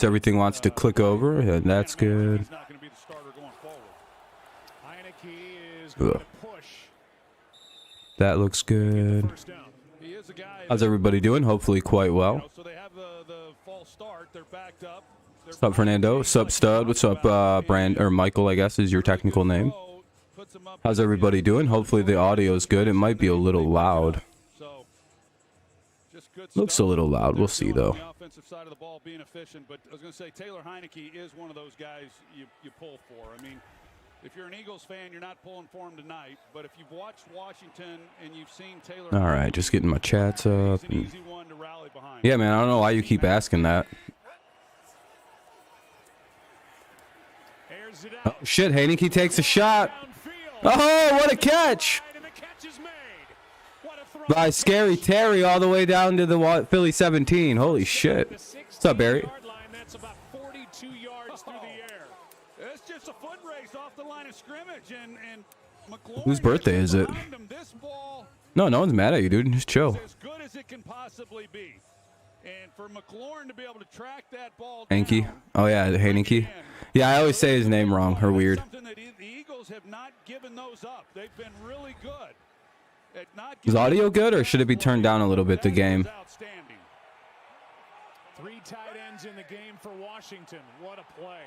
Everything wants to click over, and that's good. Ugh. That looks good. How's everybody doing? Hopefully quite well. What's up, Fernando? What's up, Stud? What's up, Michael, I guess is your technical name. How's everybody doing? Hopefully the audio is good. It might be a little loud. Looks a little loud. We'll see, though. Offensive side of the ball being efficient, but I was going to say Taylor Heinecke is one of those guys you pull for. I mean, if you're an Eagles fan, you're not pulling for him tonight, but if you've watched Washington and you've seen Taylor, all right, just getting my chats up. Yeah, man, I don't know why you keep asking that. Oh, shit, Heinecke takes a shot. Oh, what a catch! By Scary Terry all the way down to the Philly 17. Holy shit. What's up, Barry? That's about 42 yards through the air. It's just a foot race off the line of scrimmage, and whose birthday is it? No one's mad at you, dude. Just chill. As good as it can possibly be. And for McLaurin to be able to track that ball Heinecke. Oh yeah, Heinecke. Yeah, I always say his name wrong or weird. Something that the Eagles have not given those up. They've been really good. Is audio good, or should it be turned down a little bit, the game? Three tight ends in the game for Washington. What a play.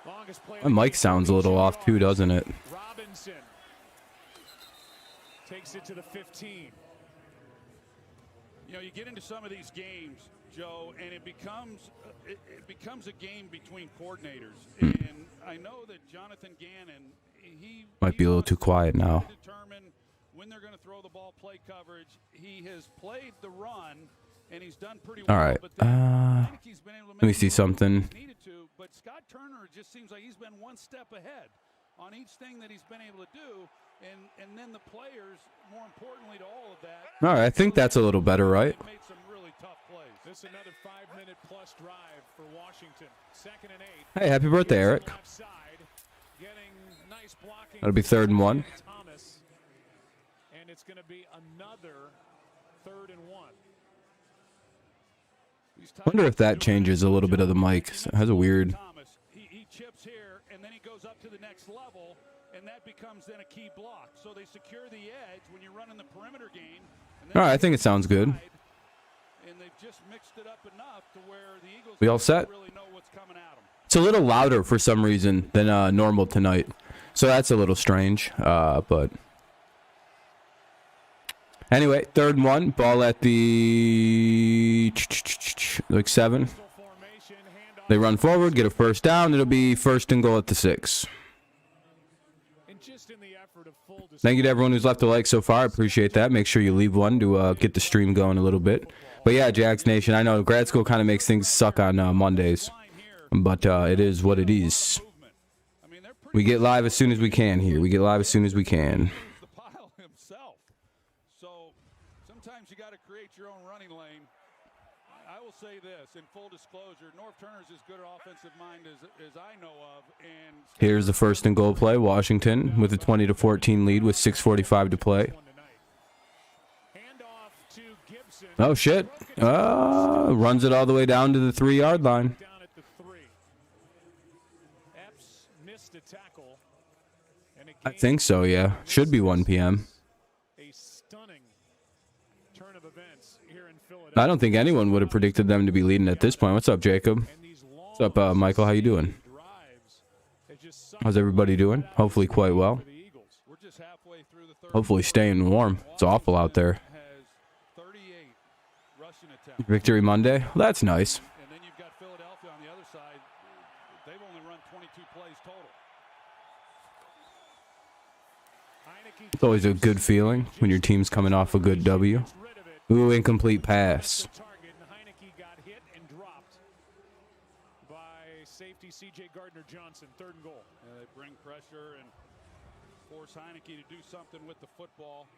Longest play. My mic sounds a little off too, doesn't it? Robinson takes it to the 15. You know, you get into some of these games, Joe, and it becomes a game between coordinators. And I know that Jonathan Gannon, he might be a little too quiet now. Determine when they're going to throw the ball, play coverage. He has played the run, and he's done pretty well. All right. But Let me see something. But Scott Turner just seems like he's been one step ahead on each thing that he's been able to do, and then the players, more importantly to all of that. All right, I think that's a little better, right? Made some really tough plays. This is another 5-minute plus drive for Washington. 2nd and 8. Hey, happy birthday, Eric. That'll be 3rd and 1. Thomas, and it's going to be another 3rd and 1. Wonder if that changes a little bit of the mic. It has a weird. He chips here, and then he goes up to the next level, and that becomes then a key block. So they secure the edge when you're running the perimeter game. All right, I think it sounds good. And they've just mixed it up enough to where the Eagles We all set? really know what's coming at them. It's a little louder for some reason than normal tonight, so that's a little strange. But anyway, 3rd and 1. Ball at the 7. They run forward, get a 1st down. It'll be 1st and goal at the 6. Thank you to everyone who's left a like so far. I appreciate that. Make sure you leave one to get the stream going a little bit. But yeah, Jags Nation, I know grad school kind of makes things suck on Mondays, but it is what it is. We get live as soon as we can here. We get live as soon as we can. The pile himself. So sometimes you got to create your own running lane. I will say this, in full disclosure, Norv Turner's as good an offensive mind as I know of. And here's the 1st and goal play. Washington with a 20-14 lead with 6:45 to play. Oh, shit. Runs it all the way down to the 3-yard line. I think so, yeah. Should be 1 p.m. I don't think anyone would have predicted them to be leading at this point. What's up, Jacob? What's up, Michael? How you doing? How's everybody doing? Hopefully quite well. Hopefully staying warm. It's awful out there. Victory Monday? Well, that's nice. And then you've got Philadelphia on the other side. They've only run 22 plays total. It's always a good feeling when your team's coming off a good W. Ooh, incomplete pass. Heinecke got hit and dropped by safety C.J. Gardner-Johnson. 3rd and goal. They bring pressure and force Heinecke to do something with the football.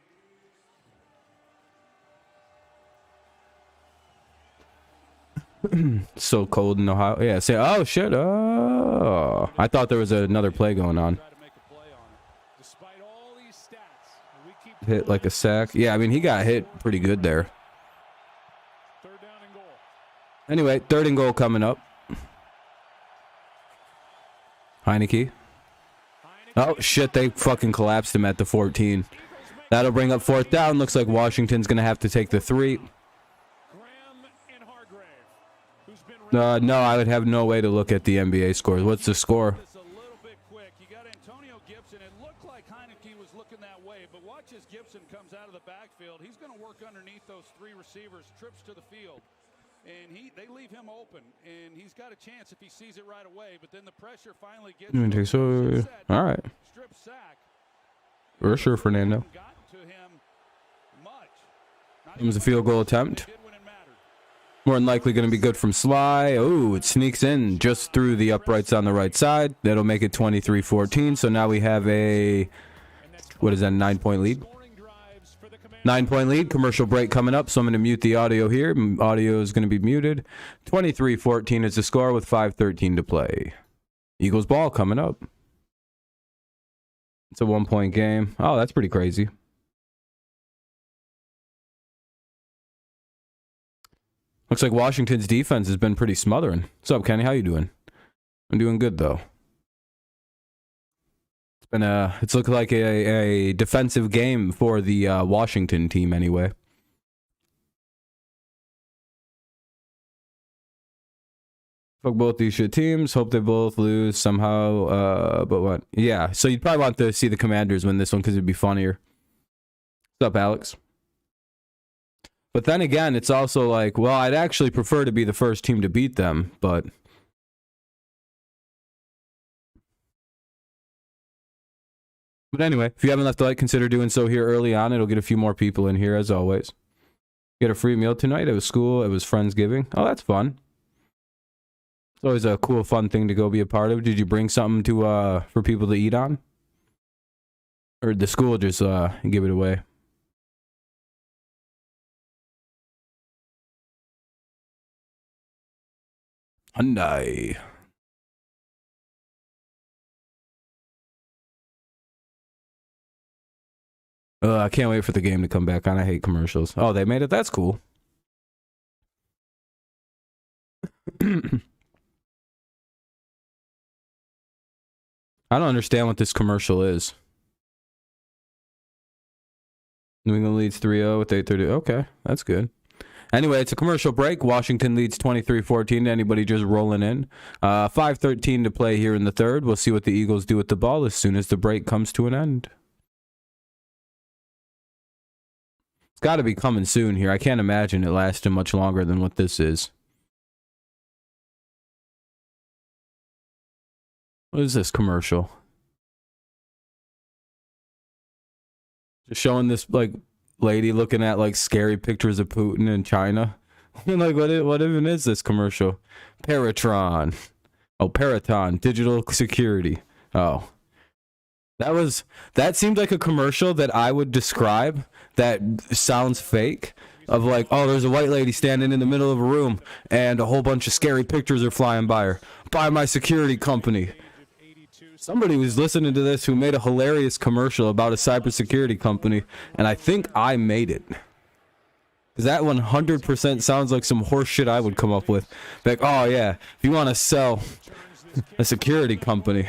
So cold in Ohio. Yeah, say, oh, shit. Oh, I thought there was another play going on. Hit like a sack. Yeah, I mean, he got hit pretty good there. 3rd down and goal. Anyway, 3rd and goal coming up. Heinecke. Oh, shit. They fucking collapsed him at the 14. That'll bring up 4th down. Looks like Washington's going to have to take the 3. No, I would have no way to look at the NBA scores. What's the score? A little bit quick. You got Antonio Gibson. It looked like Heinecke was looking that way, but watch as Gibson comes out of the backfield. He's going to work underneath those 3 receivers, trips to the field, and they leave him open, and he's got a chance if he sees it right away. But then the pressure finally gets So, all right. Strip sack. For sure, Fernando. Got to him much. It was a field goal attempt. More than likely going to be good from Slye. Oh, it sneaks in just through the uprights on the right side. That'll make it 23-14. So now we have a, what is that, 9-point lead? 9-point lead. Commercial break coming up. So I'm going to mute the audio here. Audio is going to be muted. 23-14 is the score with 5:13 to play. Eagles ball coming up. It's a 1-point game. Oh, that's pretty crazy. Looks like Washington's defense has been pretty smothering. What's up, Kenny? How you doing? I'm doing good, though. It's looked like a defensive game for the Washington team, anyway. Fuck both these shit teams. Hope they both lose somehow. But what? Yeah, so you'd probably want to see the Commanders win this one because it'd be funnier. What's up, Alex? But then again, it's also like, well, I'd actually prefer to be the first team to beat them, but... But anyway, if you haven't left a like, consider doing so here early on. It'll get a few more people in here, as always. Get a free meal tonight. It was school. It was Friendsgiving. Oh, that's fun. It's always a cool, fun thing to go be a part of. Did you bring something to for people to eat on? Or did the school just give it away? Hyundai. I can't wait for the game to come back on. I hate commercials. Oh, they made it? That's cool. I don't understand what this commercial is. New England leads 3-0 with 8:30. Okay, that's good. Anyway, it's a commercial break. Washington leads 23-14 to anybody just rolling in. 5:13 to play here in the 3rd. We'll see what the Eagles do with the ball as soon as the break comes to an end. It's got to be coming soon here. I can't imagine it lasting much longer than what this is. What is this commercial? Just showing this, like, lady looking at, like, scary pictures of Putin in China. Like, what even is this commercial? Paratron. Oh, Paraton. Digital security. Oh. That seemed like a commercial that I would describe that sounds fake. Of like, oh, there's a white lady standing in the middle of a room and a whole bunch of scary pictures are flying by her. By my security company. Somebody was listening to this who made a hilarious commercial about a cybersecurity company, and I think I made it. Because that 100% sounds like some horse shit I would come up with. Like, oh yeah, if you want to sell a security company,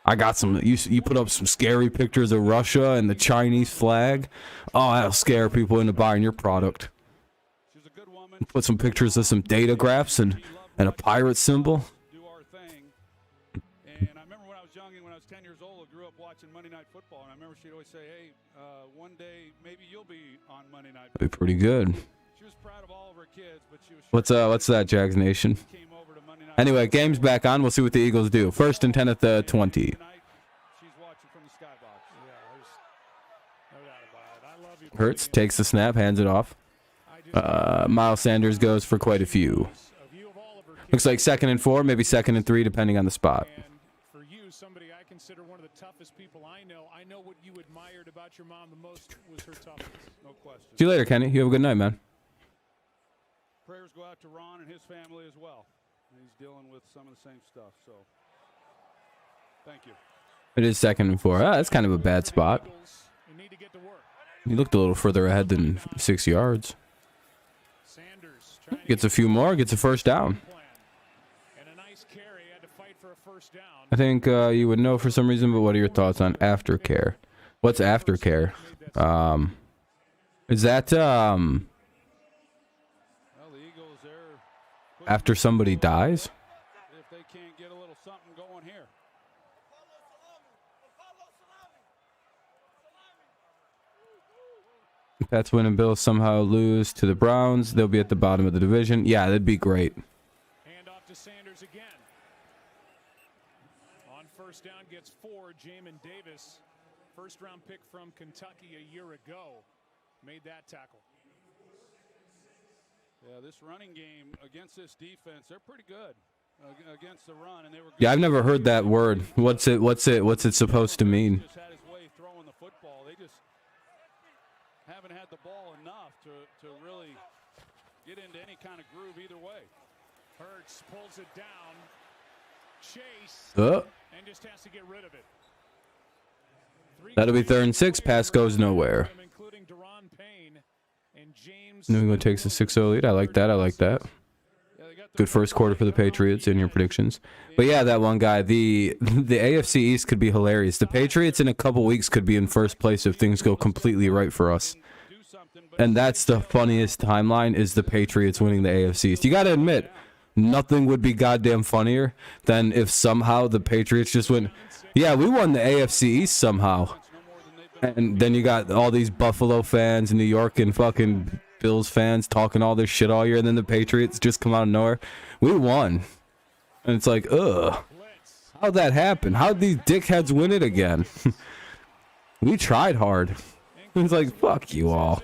I got some, you put up some scary pictures of Russia and the Chinese flag. Oh, that'll scare people into buying your product. Put some pictures of some data graphs and a pirate symbol. Monday Night Football, and I remember she'd always say, hey, one day maybe you'll be on Monday Night Football. Be pretty good. She was proud of all of her kids, but she was what's that, Jags Nation? Anyway, game's back on. We'll see what the Eagles do. 1st and 10 at the 20. She's watching from the skybox. Yeah, there's no doubt about it. I love you. Hurts takes the snap, hands it off. Miles Sanders goes for quite a few. Looks like 2nd and 4, maybe 2nd and 3, depending on the spot. For you, somebody I consider one of the toughest people I know what you admired about your mom the most was her toughness. No question. See you later, Kenny. You have a good night, man. Prayers go out to Ron and his family as well. He's dealing with some of the same stuff, so thank you. It is 2nd and 4. That's kind of a bad spot. He looked a little further ahead than 6 yards. Sanders trying to Gets a few more, gets a first down. plan. And a nice carry, had to fight for a first down. I think you would know for some reason, but what are your thoughts on aftercare? What's aftercare? Is that Well, the Eagles there after somebody dies? if they can't get a little something going here. If Pats win and Bills somehow lose to the Browns, they'll be at the bottom of the division. Yeah, that'd be great. Hand off to Sanders again. On first down gets 4, Jamin Davis. First round pick from Kentucky a year ago. Made that tackle. Yeah, this running game against this defense, they're pretty good against the run, and they were good. Yeah, I've never heard that word. What's it supposed to mean? Just had his way throwing the football. They just haven't had the ball enough to really get into any kind of groove either way. Hurts pulls it down. Chase and just has to get rid of it. That'll be 3rd and 6. Pass goes nowhere. Including Deron Payne and James. New England takes a 6-0 lead. I like that. I like that. Good first quarter for the Patriots in your predictions. But yeah, that one guy, the AFC East could be hilarious. The Patriots in a couple weeks could be in first place if things go completely right for us. And that's the funniest timeline, is the Patriots winning the AFC East. You got to admit, nothing would be goddamn funnier than if somehow the Patriots just went, yeah, we won the AFC East somehow. And then you got all these Buffalo fans, New York and fucking Bills fans talking all this shit all year, and then the Patriots just come out of nowhere. We won. And it's like, ugh. How'd that happen? How'd these dickheads win it again? We tried hard. It's like, fuck you all.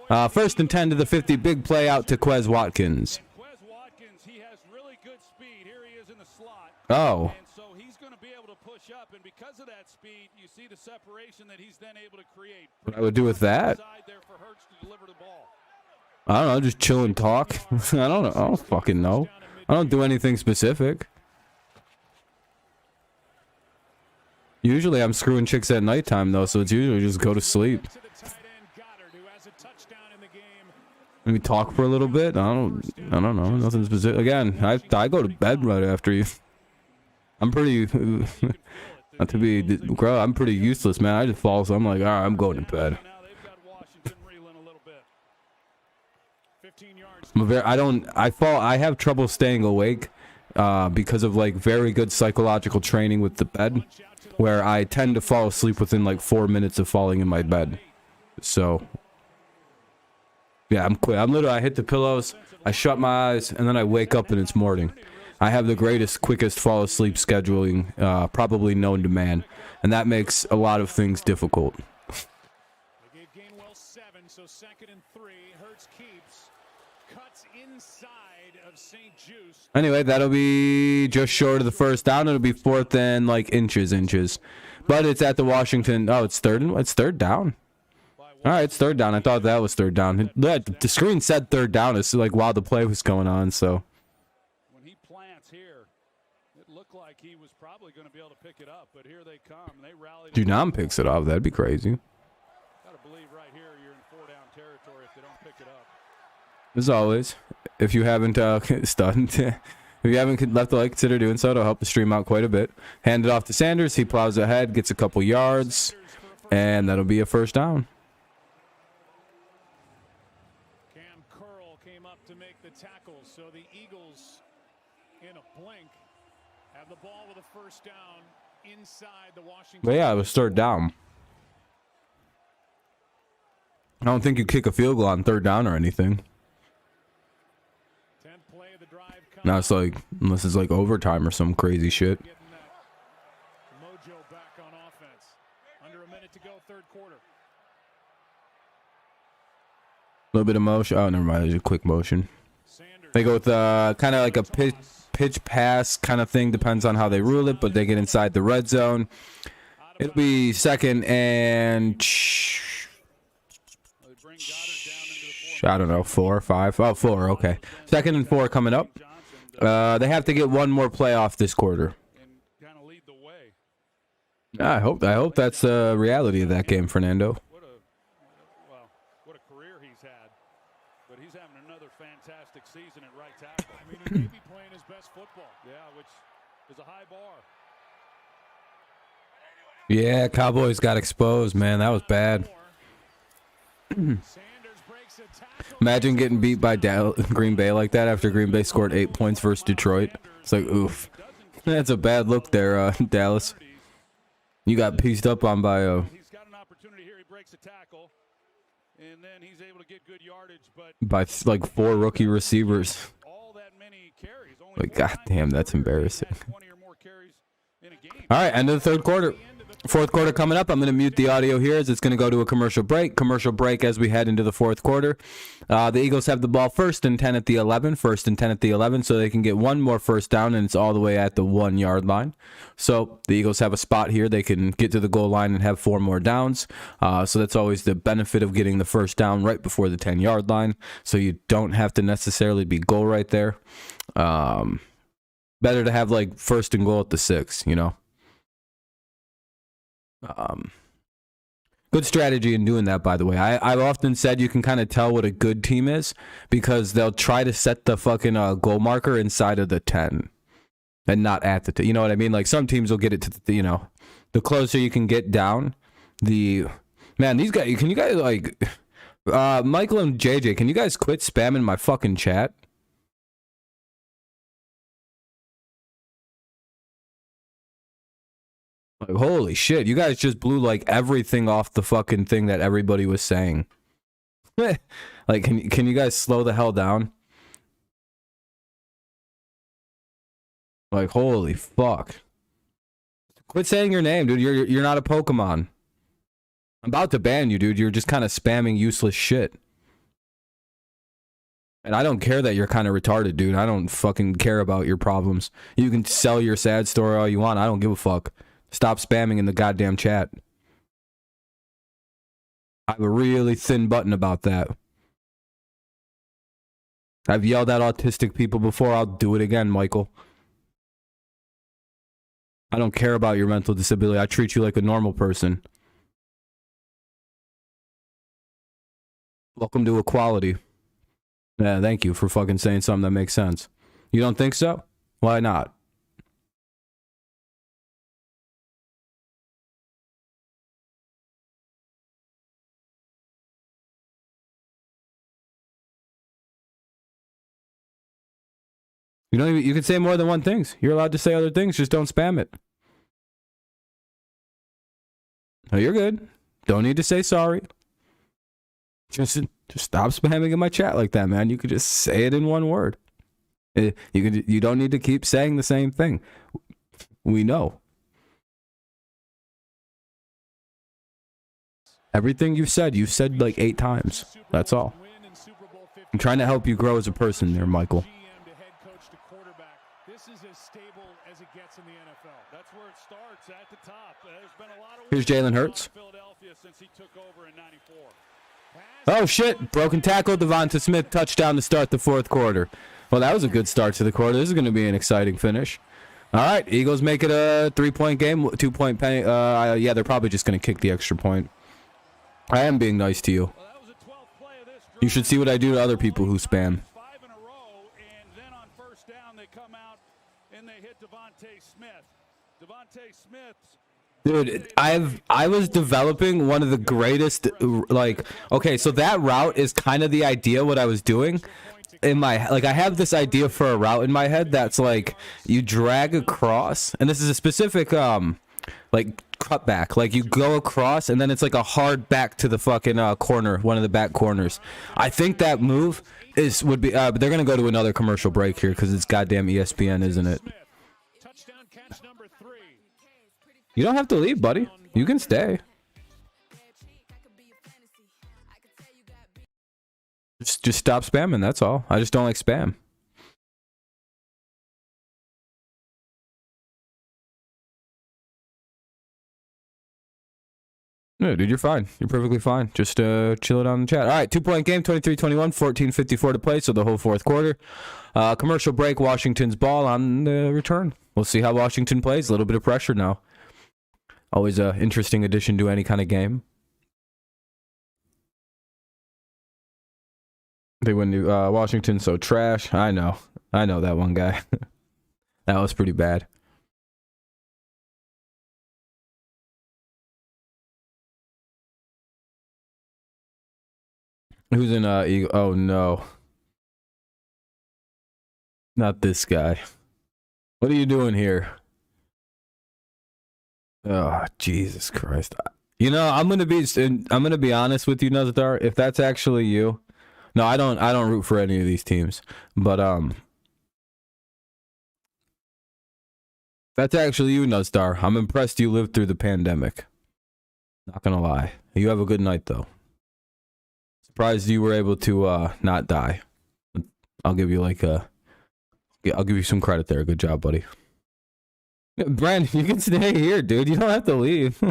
1st and 10 to the 50. Big play out to Quez Watkins. Quez Watkins, he has really good speed. Here he is in the slot. Oh. And so he's going to be able to push up, and because of that speed, you see the separation that he's then able to create. What I would do with that? There for Hurts to deliver the ball. I don't know, just chill and talk. I don't know. I don't fucking know. I don't do anything specific. Usually I'm screwing chicks at nighttime though, so it's usually just go to sleep. Maybe talk for a little bit. I don't know. Nothing specific. Again, I go to bed right after you. I'm pretty not to be girl, I'm pretty useless, man. I just fall, so I'm like, all right, I'm going to bed. I have trouble staying awake because of like very good psychological training with the bed, where I tend to fall asleep within like 4 minutes of falling in my bed. So yeah, I'm quick. I hit the pillows, I shut my eyes, and then I wake up and it's morning. I have the quickest fall asleep scheduling probably known to man, and that makes a lot of things difficult. They gave Gainwell 7, so 2nd and 3. Hurts keeps, cuts inside of St. Juice. Anyway, that'll be just short of the first down. It'll be 4th and like inches. But it's at the Washington. Oh, it's third down. All right, it's 3rd down. I thought that was 3rd down. The screen said 3rd down. It's like while the play was going on. So when he plants here, it looked like he was probably going to be able to pick it up, but here they come. They rallied. Dunam picks it off. That'd be crazy. Got to believe right here you're in 4-down territory if they don't pick it up. As always, if you haven't if you haven't left a like, consider doing so. It'll help the stream out quite a bit. Hand it off to Sanders. He plows ahead, gets a couple yards, and that'll be a first down. Cam Curl came up to make the tackle, so the Eagles, in a blink, have the ball with a first down inside the Washington. But yeah, it was 3rd down. I don't think you kick a field goal on 3rd down or anything. 10th play of the drive. Now it's like, unless it's like overtime or some crazy shit. Mojo back on offense. Under a minute to go, 3rd quarter. A little bit of motion. Oh, never mind. There's a quick motion. They go with kind of like a pitch pass kind of thing. Depends on how they rule it, but they get inside the red zone. It'll be 2nd and I don't know, 4 or 5. Oh, 4. Okay. 2nd and 4 coming up. They have to get one more play off this quarter. I hope that's the reality of that game, Fernando. What a career he's had. But he's he may be playing his best football. Yeah, which is a high bar. Yeah, Cowboys got exposed, man. That was bad. Imagine getting beat by Green Bay like that after Green Bay scored 8 points versus Detroit. It's like, oof. That's a bad look there, Dallas. You got pieced up on by He's got an opportunity here. He breaks a tackle, and then he's able to get good yardage, but by like 4 rookie receivers. all that many carries. Only Like, goddamn, that's embarrassing. 20 or more carries in a game. All right, end of the third quarter. Fourth quarter coming up. I'm going to mute the audio here as it's going to go to a commercial break. Commercial break as we head into the fourth quarter. The Eagles have the ball first and 10 at the 11. First and 10 at the 11, so they can get one more first down, and it's all the way at the 1 yard line. So the Eagles have a spot here. They can get to the goal line and have 4 more downs. So that's always the benefit of getting the first down right before the 10 yard line. So you don't have to necessarily be goal right there. Better to have like first and goal at the 6, you know. Good strategy in doing that, by the way. I've often said you can kind of tell what a good team is because they'll try to set the fucking goal marker inside of the 10 and not at the 10. You know what I mean? Like some teams will get it to the, you know, the closer you can get down, the man. These guys, can you guys like Michael and JJ? Can you guys quit spamming my fucking chat? Like, holy shit, you guys just blew like everything off the fucking thing that everybody was saying. Like, can you guys slow the hell down? Like, holy fuck. Quit saying your name, dude. You're not a Pokemon. I'm about to ban you, dude. You're just kind of spamming useless shit. And I don't care that you're kind of retarded, dude. I don't fucking care about your problems. You can sell your sad story all you want. I don't give a fuck. Stop spamming in the goddamn chat. I have a really thin button about that. I've yelled at autistic people before. I'll do it again, Michael. I don't care about your mental disability. I treat you like a normal person. Welcome to equality. Yeah, thank you for fucking saying something that makes sense. You don't think so? Why not? You don't even, you can say more than one thing. You're allowed to say other things, just don't spam it. No, you're good. Don't need to say sorry. Just stop spamming in my chat like that, man. You could just say it in one word. You don't need to keep saying the same thing. We know. Everything you've said like 8 times. That's all. I'm trying to help you grow as a person there, Michael. Here's Jalen Hurts. Oh shit, broken tackle, Devonta Smith, touchdown to start the fourth quarter. Well, that was a good start to the quarter. This is going to be an exciting finish. All right, Eagles make it a 3-point game, 2-point penny. Yeah, they're probably just going to kick the extra point. I am being nice to you. You should see what I do to other people who spam. 5 in a row, and then on first down they come out and they hit Devonta Smith. Devonta Smith. Dude, I was developing one of the greatest, like, okay, so that route is kind of the idea what I was doing in my, like, I have this idea for a route in my head that's like you drag across, and this is a specific like cutback, like you go across and then it's like a hard back to the fucking corner, one of the back corners. I think that move would be but they're gonna go to another commercial break here because it's goddamn ESPN, isn't it? You don't have to leave, buddy. You can stay. Just stop spamming, that's all. I just don't like spam. No, dude, you're fine. You're perfectly fine. Just chill it on the chat. All right, 2-point game, 23-21, 14:54 to play, so the whole fourth quarter. Commercial break, Washington's ball on the return. We'll see how Washington plays. A little bit of pressure now. Always an interesting addition to any kind of game. They win to Washington, so trash. I know. I know that one guy. That was pretty bad. Who's in Eagle? Oh no. Not this guy. What are you doing here? Oh, Jesus Christ. You know, I'm gonna be honest with you, Nazdar. If that's actually you, no, I don't root for any of these teams. But that's actually you, Nazdar. I'm impressed you lived through the pandemic. Not gonna lie. You have a good night though. Surprised you were able to not die. I'll give you I'll give you some credit there. Good job, buddy. Brandon, you can stay here, dude. You don't have to leave.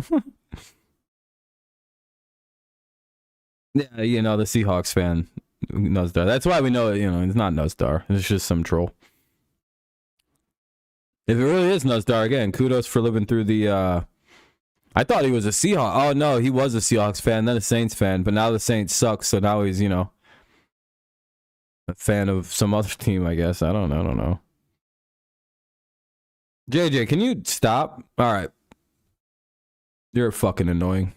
Yeah, you know, the Seahawks fan, Nuzdar. That's why we know, you know, it's not Nuzdar. It's just some troll. If it really is Nuzdar, again, kudos for living through the, I thought he was a Seahawks. Oh, no, he was a Seahawks fan, then a Saints fan, but now the Saints suck, so now he's, you know, a fan of some other team, I guess. I don't know. JJ, can you stop? All right. You're fucking annoying.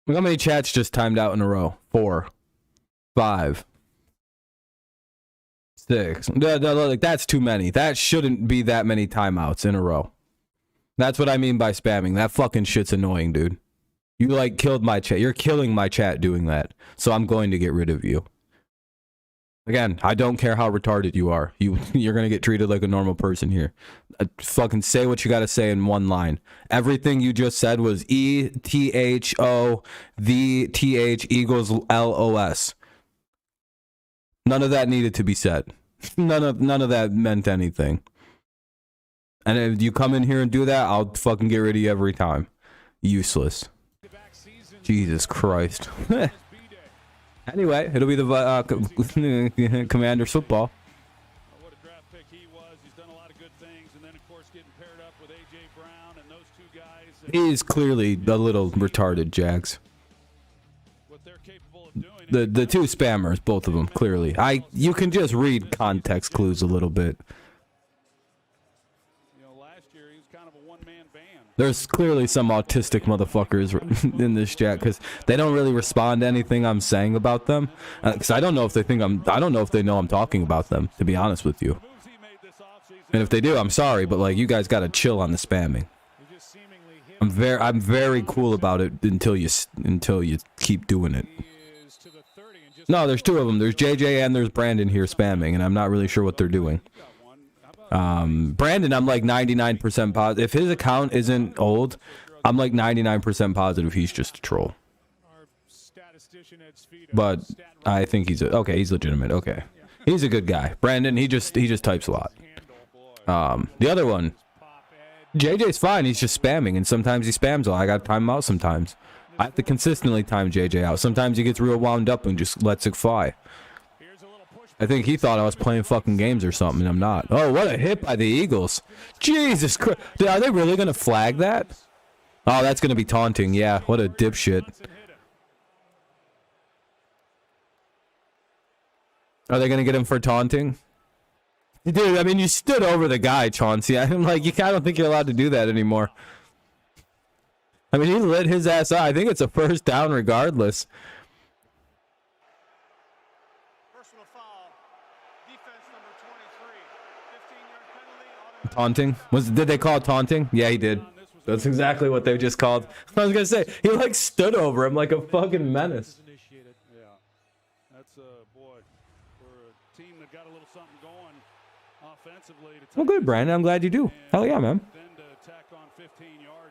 Look how many chats just timed out in a row. 4, 5, 6. Like, that's too many. That shouldn't be that many timeouts in a row. That's what I mean by spamming. That fucking shit's annoying, dude. You, like, killed my chat. You're killing my chat doing that. So I'm going to get rid of you. Again, I don't care how retarded you are. You're going to get treated like a normal person here. Fucking say what you got to say in one line. Everything you just said was ETHOVTH equals LOS. None of that needed to be said. None of that meant anything. And if you come in here and do that, I'll fucking get rid of you every time. Useless. Jesus Christ. Anyway, it'll be the Commanders football. What a draft pick he was. He's done a lot of good things, and then of course getting paired up with A.J. Brown and those two guys. He's clearly a little retarded, Jags. What they're capable of doing. The two spammers, both of them, clearly. You can just read context clues a little bit. There's clearly some autistic motherfuckers in this chat because they don't really respond to anything I'm saying about them. Because I don't know if they think I don't know if they know I'm talking about them, to be honest with you. And if they do, I'm sorry, but like, you guys got to chill on the spamming. I'm very cool about it until you keep doing it. No, there's two of them. There's JJ and there's Brandon here spamming, and I'm not really sure what they're doing. Brandon, I'm like 99% positive. If his account isn't old, I'm like 99% positive he's just a troll. But I think he's he's legitimate. Okay, he's a good guy. Brandon, he just types a lot. The other one, JJ's fine. He's just spamming, and sometimes he spams. I got to time him out sometimes. I have to consistently time JJ out. Sometimes he gets real wound up and just lets it fly. I think he thought I was playing fucking games or something, and I'm not. Oh, what a hit by the Eagles. Jesus Christ. Are they really going to flag that? Oh, that's going to be taunting. Yeah, what a dipshit. Are they going to get him for taunting? Dude, I mean, you stood over the guy, Chauncey. I'm like, I don't think you're allowed to do that anymore. I mean, he lit his ass out. I think it's a first down regardless. Taunting? Did they call it taunting? Yeah, he did. That's exactly what they just called. I was gonna say, he like stood over him like a fucking menace. Yeah, that's boy, for a team that got a little something going offensively. Well, good, Brandon. I'm glad you do. Hell yeah, man.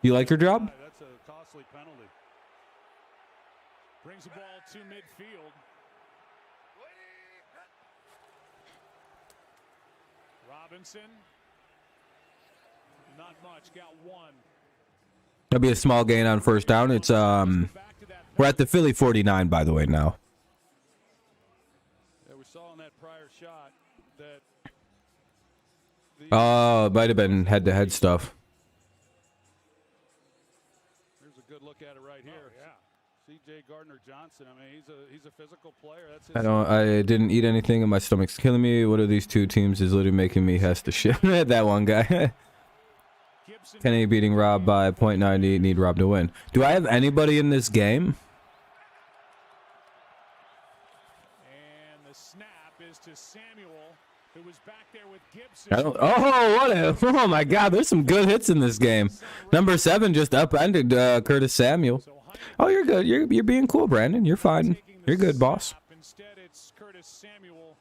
You like your job? That's a costly penalty. Brings the ball to midfield. Robinson. Not much, got one. That'll be a small gain on first down. It's we're at the Philly 49, by the way, now. Yeah, we saw in that prior shot that Oh, it might have been head-to-head stuff. Here's a good look at it right here. C.J. Gardner-Johnson. I mean, he's a physical player. That's his I didn't eat anything and my stomach's killing me. What are these two teams is literally making me has to shit. That one guy. Kenny beating Rob by .90. Need Rob to win. Do I have anybody in this game? And the snap is to Samuel, who was back there with Gibson. I don't. Oh, what a! Oh my God, there's some good hits in this game. Number 7 just upended Curtis Samuel. Oh, you're good. You're being cool, Brandon. You're fine. You're good, boss. Instead, it's Curtis Samuel,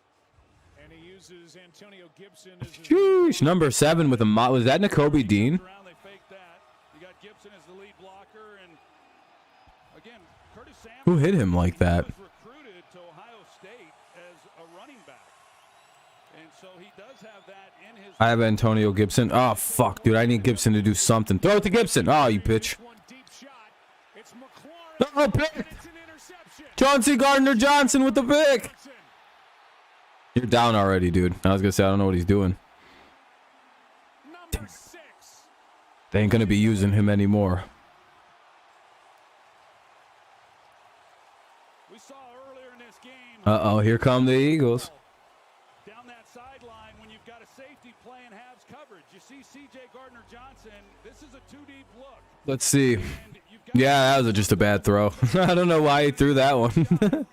and he uses Antonio Gibson as his Sheesh, number 7 with a was that Nakobe Dean? around, they fake that. You got Gibson as the lead blocker, and again, Curtis Samuel Who hit him like that? was recruited to Ohio State as a running back, and so he does have that in his. I have Antonio Gibson. Oh fuck, dude, I need Gibson to do something. Throw it to Gibson. Oh, you pitch. one deep shot. It's McLaurin. Oh, pick. It's an interception. Chauncey Gardner-Johnson with the pick. You're down already, dude. I was gonna say I don't know what he's doing. Number 6. They ain't gonna be using him anymore. We saw earlier in this game. Uh oh, here come the Eagles. Down that sideline when you've got a safety playing halves coverage. You see C.J. Gardner-Johnson. This is a 2-deep look. Let's see. And you've got Yeah, that was just a bad throw. I don't know why he threw that one.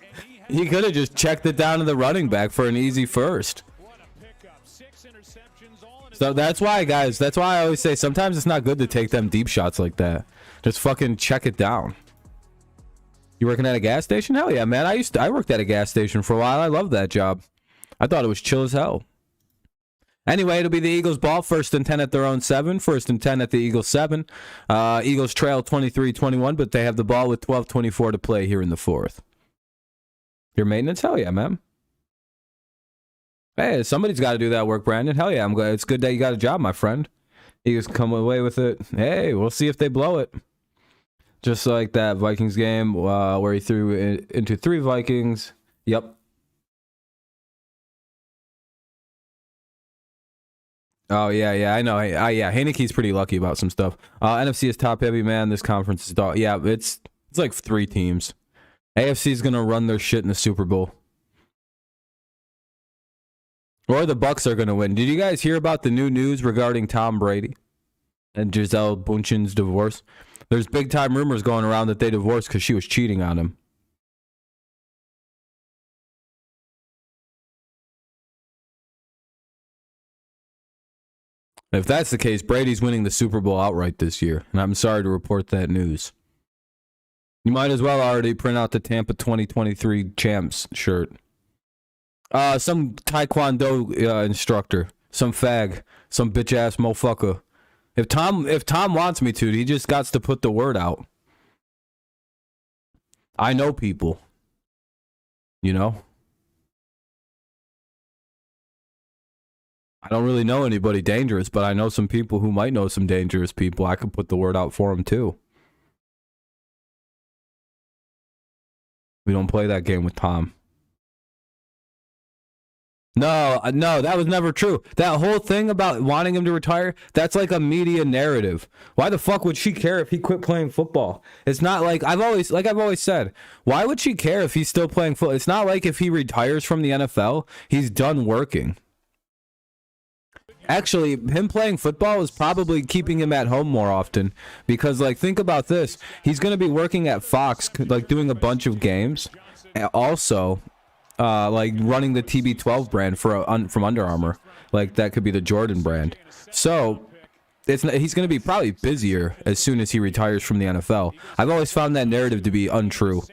He could have just checked it down to the running back for an easy first. What a pickup. 6 interceptions, all in So that's why, guys, that's why I always say sometimes it's not good to take them deep shots like that. Just fucking check it down. You working at a gas station? Hell yeah, man. I worked at a gas station for a while. I loved that job. I thought it was chill as hell. Anyway, it'll be the Eagles ball. 1st and 10 at their own 7. 1st and 10 at the Eagles 7. Eagles trail 23-21, but they have the ball with 12:24 to play here in the 4th. Your maintenance? Hell yeah, man. Hey, somebody's got to do that work, Brandon. Hell yeah, I'm glad. It's good that you got a job, my friend. You just come away with it. Hey, we'll see if they blow it. Just like that Vikings game where he threw into 3 Vikings. Yep. Oh, yeah, I know. Yeah, Heinecke's pretty lucky about some stuff. NFC is top heavy, man. This conference is dog. Yeah, it's like 3 teams. AFC is going to run their shit in the Super Bowl. Or the Bucks are going to win. Did you guys hear about the new news regarding Tom Brady and Gisele Bundchen's divorce? There's big-time rumors going around that they divorced because she was cheating on him. If that's the case, Brady's winning the Super Bowl outright this year, and I'm sorry to report that news. You might as well already print out the Tampa 2023 champs shirt. Some Taekwondo instructor, some fag, some bitch ass motherfucker. If Tom wants me to, he just got to put the word out. I know people. You know? I don't really know anybody dangerous, but I know some people who might know some dangerous people. I could put the word out for them too. We don't play that game with Tom. No, that was never true. That whole thing about wanting him to retire, that's like a media narrative. Why the fuck would she care if he quit playing football? It's not like I've always said, why would she care if he's still playing football? It's not like if he retires from the NFL, he's done working. Actually, him playing football is probably keeping him at home more often because, like, think about this. He's going to be working at Fox, like, doing a bunch of games. And also, like, running the TB12 brand from Under Armour. Like, that could be the Jordan brand. So, he's going to be probably busier as soon as he retires from the NFL. I've always found that narrative to be untrue.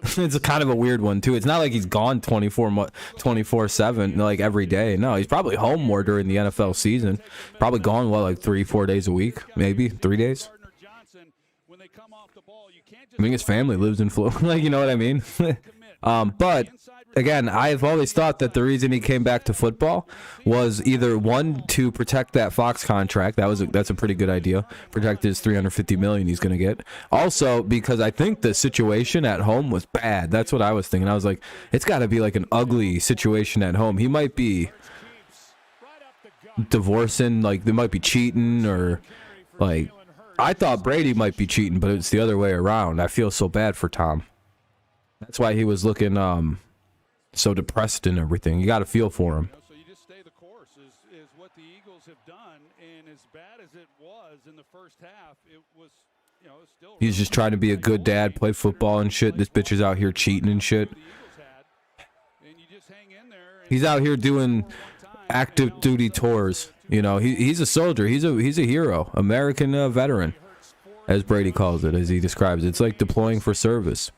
It's a kind of a weird one too. It's not like he's gone 24/7 like every day. No, he's probably home more during the NFL season. Probably gone like 3-4 days a week, maybe 3 days. I mean, his family lives in Florida. Like, you know what I mean? But again, I've always thought that the reason he came back to football was either one, to protect that Fox contract. That's a pretty good idea. Protect his $350 million he's gonna get. Also, because I think the situation at home was bad. That's what I was thinking. I was like, it's got to be like an ugly situation at home. He might be divorcing, like they might be cheating, or like I thought Brady might be cheating, but it's the other way around. I feel so bad for Tom. That's why he was looking so depressed and everything. You got to feel for him. So you just stay the course is what the Eagles have done, and as bad as it was in the first half, it was, you know, still. He's just trying to be a good dad, play football and shit. This bitch is out here cheating and shit. He's out here doing active duty tours. You know, he's a soldier. He's a hero, American veteran, as Brady calls it, as he describes it. It's like deploying for service.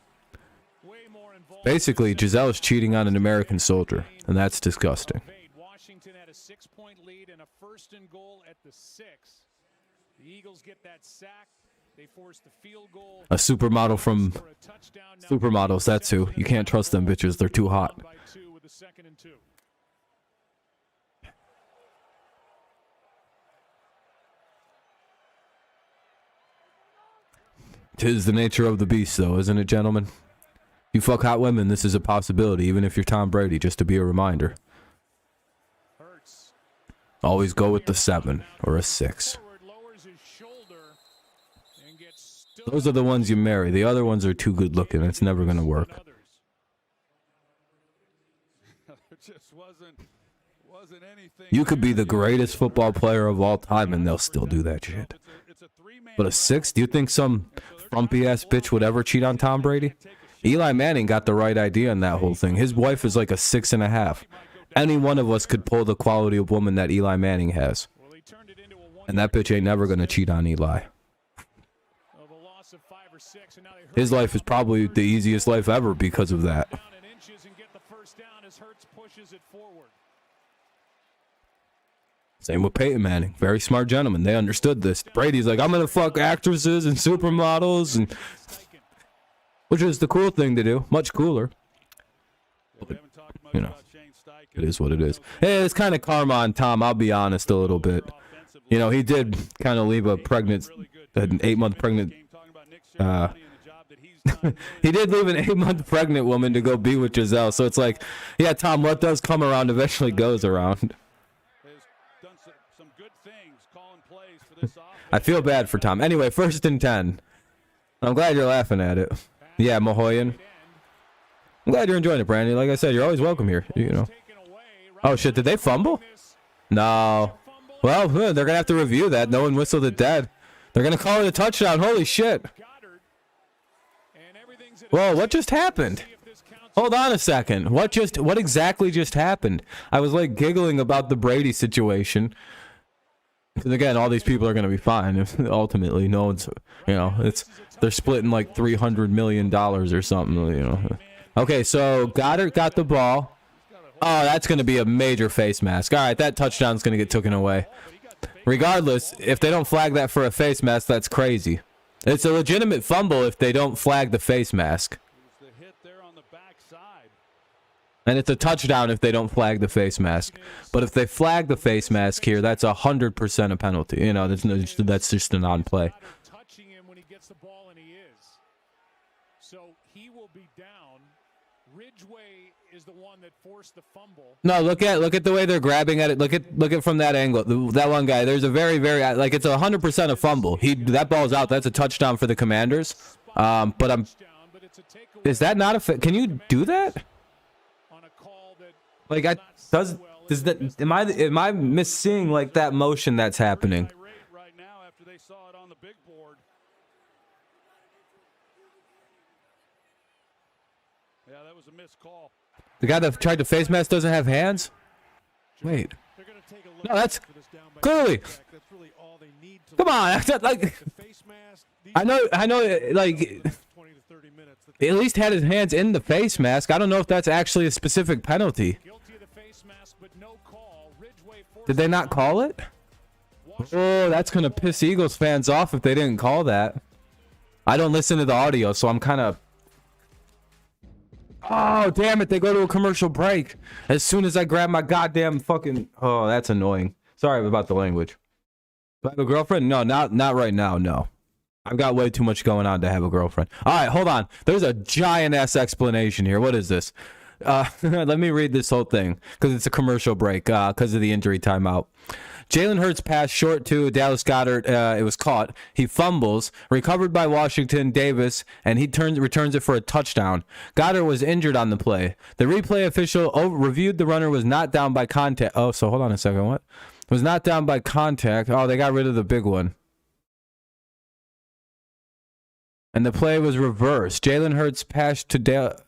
Basically, Gisele's cheating on an American soldier, and that's disgusting. Washington had a 6-point lead and a 1st and goal at the 6. The Eagles get that sack. They force the field goal. A supermodel from Supermodels, that's who. You can't trust them bitches. They're too hot. 2nd and 2. 'Tis the nature of the beast, though, isn't it, gentlemen? You fuck hot women, this is a possibility, even if you're Tom Brady, just to be a reminder. Always go with the 7 or a 6. Those are the ones you marry. The other ones are too good looking. It's never going to work. You could be the greatest football player of all time and they'll still do that shit. But a 6? Do you think some frumpy ass bitch would ever cheat on Tom Brady? Eli Manning got the right idea in that whole thing. His wife is like a 6.5. Any one of us could pull the quality of woman that Eli Manning has. And that bitch ain't never going to cheat on Eli. His life is probably the easiest life ever because of that. Same with Peyton Manning. Very smart gentleman. They understood this. Brady's like, I'm going to fuck actresses and supermodels, and which is the cool thing to do. Much cooler. But, you know, it is what it is. Hey, it's kind of karma on Tom, I'll be honest, a little bit. You know, he did kind of leave an 8-month pregnant he did leave an 8-month pregnant woman to go be with Gisele. So it's like, yeah, Tom, what does come around eventually goes around. I feel bad for Tom. Anyway, 1st and 10. I'm glad you're laughing at it. Yeah, Mahoyan. I'm glad you're enjoying it, Brandy. Like I said, you're always welcome here. You know. Oh shit, did they fumble? No. Well, they're gonna have to review that. No one whistled it dead. They're gonna call it a touchdown. Holy shit. Whoa, what just happened? Hold on a second. What exactly just happened? I was like giggling about the Brady situation. Because again, all these people are going to be fine. Ultimately, no one's, you know, they're splitting like $300 million or something, you know. Okay, so Goddard got the ball. Oh, that's going to be a major face mask. All right, that touchdown's going to get taken away. Regardless, if they don't flag that for a face mask, that's crazy. It's a legitimate fumble if they don't flag the face mask. And it's a touchdown if they don't flag the face mask. But if they flag the face mask here, that's 100% a penalty. You know, that's just a non-play. Touching him when he gets the ball, and he is. So he will be down. Ridgeway is the one that forced the fumble. No, look at the way they're grabbing at it. Look at from that angle. That one guy. There's a very like it's 100% a fumble. That ball's out. That's a touchdown for the Commanders. But is that not a? Can you do that? Like am I missing like that motion that's happening? Right now after they saw it on the big board. Yeah, that was a missed call. The guy that tried to face mask doesn't have hands? Wait. No, that's clearly. Come on, that's like I know like at least had his hands in the face mask. I don't know if that's actually a specific penalty. Did they not call it? Oh, that's going to piss Eagles fans off if they didn't call that. I don't listen to the audio, so I'm kind of... Oh, damn it. They go to a commercial break as soon as I grab my goddamn fucking... Oh, that's annoying. Sorry about the language. Do I have a girlfriend? No, not right now, no. I've got way too much going on to have a girlfriend. All right, hold on. There's a giant-ass explanation here. What is this? Let me read this whole thing because it's a commercial break because of the injury timeout. Jalen Hurts passed short to Dallas Goddard. It was caught. He fumbles, recovered by Washington Davis, and he returns it for a touchdown. Goddard was injured on the play. The replay official reviewed the runner was not down by contact. Oh, so hold on a second. What? Was not down by contact. Oh, they got rid of the big one. And the play was reversed. Jalen Hurts passed to Dallas.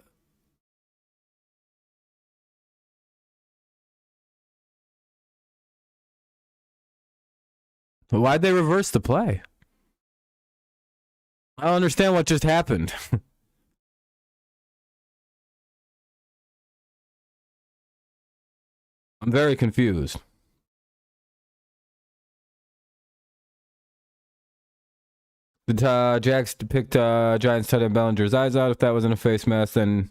Why'd they reverse the play? I don't understand what just happened. I'm very confused. The Jags picked Giants tight end Bellinger's eyes out. If that wasn't a face mask, then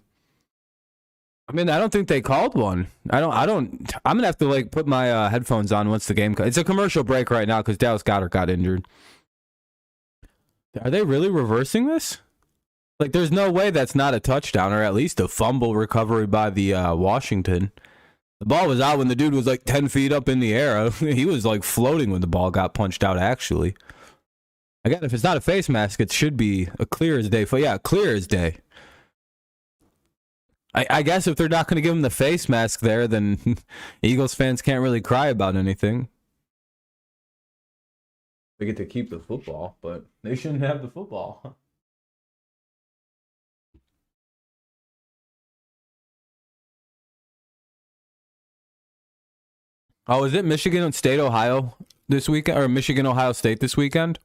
I mean, I don't think they called one. I'm gonna have to like put my headphones on once the game comes. It's a commercial break right now because Dallas Goddard got injured. Are they really reversing this? Like, there's no way that's not a touchdown or at least a fumble recovery by the Washington. The ball was out when the dude was like 10 feet up in the air. He was like floating when the ball got punched out, actually. Again, if it's not a face mask, it should be a clear as day. Yeah, clear as day. I guess if they're not going to give him the face mask there, then Eagles fans can't really cry about anything. They get to keep the football, but they shouldn't have the football. Oh, is it Michigan State, Ohio this weekend, or Michigan, Ohio State this weekend?